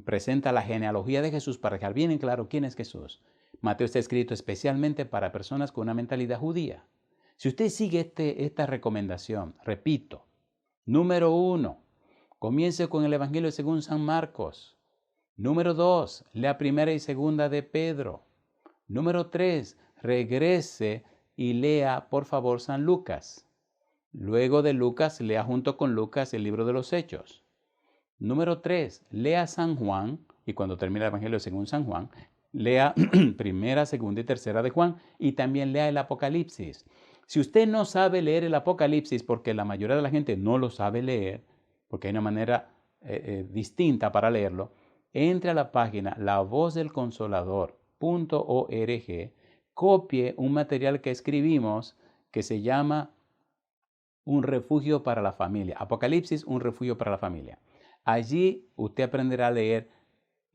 presenta la genealogía de Jesús para dejar bien en claro quién es Jesús. Mateo está escrito especialmente para personas con una mentalidad judía. Si usted sigue esta recomendación, repito, número 1, comience con el Evangelio según San Marcos. Número 2, lea primera y segunda de Pedro. Número 3, regrese y lea, por favor, San Lucas. Luego de Lucas, lea junto con Lucas el libro de los Hechos. Número 3, lea San Juan, y cuando termine el Evangelio según San Juan, lea primera, segunda y tercera de Juan, y también lea el Apocalipsis. Si usted no sabe leer el Apocalipsis, porque la mayoría de la gente no lo sabe leer, porque hay una manera distinta para leerlo, entre a la página lavozdelconsolador.org, copie un material que escribimos que se llama Un refugio para la familia. Apocalipsis, un refugio para la familia. Allí usted aprenderá a leer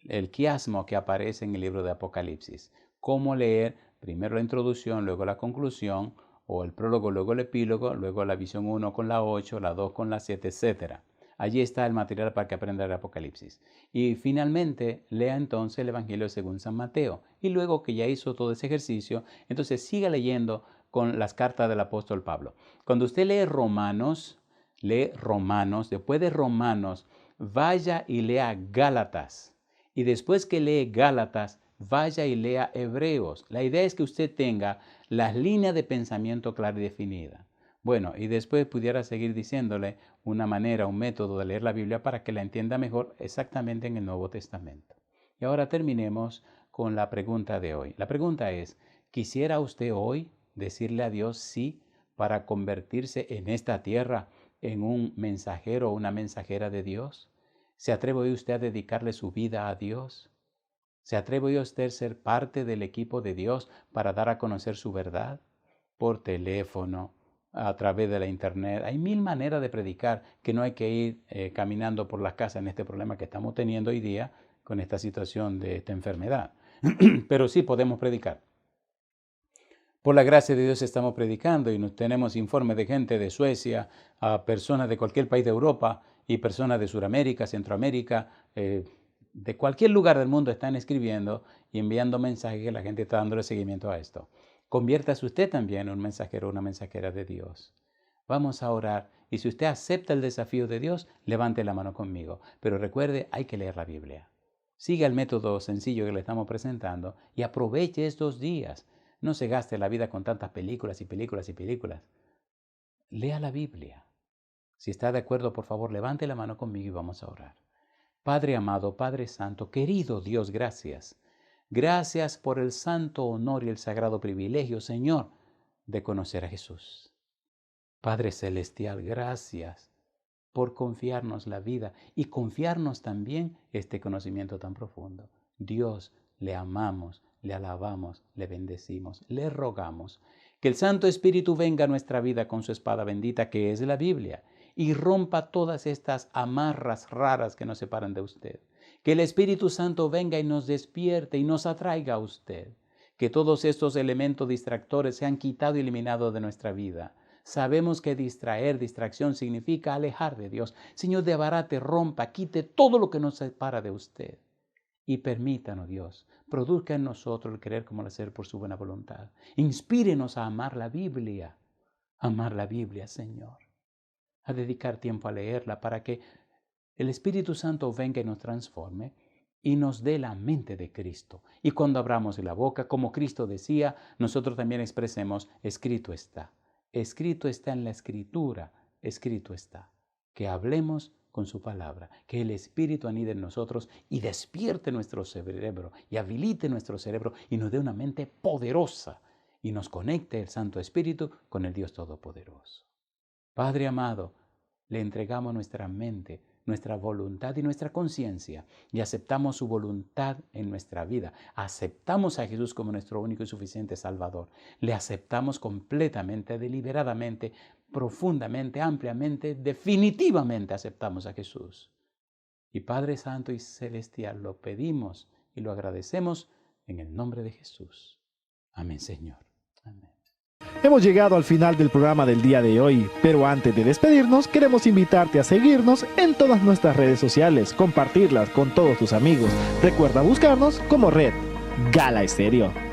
el quiasmo que aparece en el libro de Apocalipsis. Cómo leer primero la introducción, luego la conclusión, o el prólogo, luego el epílogo, luego la visión 1 con la 8, la 2 con la 7, etc. Allí está el material para que aprenda el Apocalipsis. Y finalmente, lea entonces el Evangelio según San Mateo. Y luego que ya hizo todo ese ejercicio, entonces siga leyendo con las cartas del apóstol Pablo. Cuando usted lee Romanos, después de Romanos, vaya y lea Gálatas. Y después que lee Gálatas, vaya y lea Hebreos. La idea es que usted tenga las líneas de pensamiento claras y definidas. Bueno, y después pudiera seguir diciéndole una manera, un método de leer la Biblia para que la entienda mejor exactamente en el Nuevo Testamento. Y ahora terminemos con la pregunta de hoy. La pregunta es, ¿quisiera usted hoy decirle a Dios sí para convertirse en esta tierra en un mensajero o una mensajera de Dios? ¿Se atreve hoy usted a dedicarle su vida a Dios? ¿Se atreve hoy usted a ser parte del equipo de Dios para dar a conocer su verdad? Por teléfono, a través de la internet. Hay mil maneras de predicar que no hay que ir caminando por las casas en este problema que estamos teniendo hoy día con esta situación de esta enfermedad. Pero sí podemos predicar. Por la gracia de Dios estamos predicando y tenemos informes de gente de Suecia, a personas de cualquier país de Europa y personas de Sudamérica, Centroamérica, de cualquier lugar del mundo están escribiendo y enviando mensajes que la gente está dándole seguimiento a esto. Conviértase usted también en un mensajero o una mensajera de Dios. Vamos a orar y si usted acepta el desafío de Dios, levante la mano conmigo. Pero recuerde, hay que leer la Biblia. Siga el método sencillo que le estamos presentando y aproveche estos días. No se gaste la vida con tantas películas y películas y películas. Lea la Biblia. Si está de acuerdo, por favor, levante la mano conmigo y vamos a orar. Padre amado, Padre santo, querido Dios, gracias. Gracias por el santo honor y el sagrado privilegio, Señor, de conocer a Jesús. Padre celestial, gracias por confiarnos la vida y confiarnos también este conocimiento tan profundo. Dios, le amamos, le alabamos, le bendecimos, le rogamos que el Santo Espíritu venga a nuestra vida con su espada bendita que es la Biblia y rompa todas estas amarras raras que nos separan de usted. Que el Espíritu Santo venga y nos despierte y nos atraiga a usted. Que todos estos elementos distractores sean quitados y eliminados de nuestra vida. Sabemos que distracción significa alejar de Dios. Señor, debarate, rompa, quite todo lo que nos separa de usted. Y permítanos, Dios, produzca en nosotros el querer como el hacer por su buena voluntad. Inspírenos a amar la Biblia, Señor. A dedicar tiempo a leerla para que el Espíritu Santo venga y nos transforme y nos dé la mente de Cristo. Y cuando abramos la boca, como Cristo decía, nosotros también expresemos, escrito está. Escrito está en la Escritura, escrito está. Que hablemos con su palabra, que el Espíritu anide en nosotros y despierte nuestro cerebro y habilite nuestro cerebro y nos dé una mente poderosa y nos conecte el Santo Espíritu con el Dios Todopoderoso. Padre amado, le entregamos nuestra mente, nuestra voluntad y nuestra conciencia y aceptamos su voluntad en nuestra vida. Aceptamos a Jesús como nuestro único y suficiente Salvador. Le aceptamos completamente, deliberadamente, profundamente, ampliamente, definitivamente aceptamos a Jesús. Y Padre Santo y Celestial, lo pedimos y lo agradecemos en el nombre de Jesús. Amén, Señor. Amén. Hemos llegado al final del programa del día de hoy, pero antes de despedirnos queremos invitarte a seguirnos en todas nuestras redes sociales, compartirlas con todos tus amigos. Recuerda buscarnos como Red Gala Estéreo.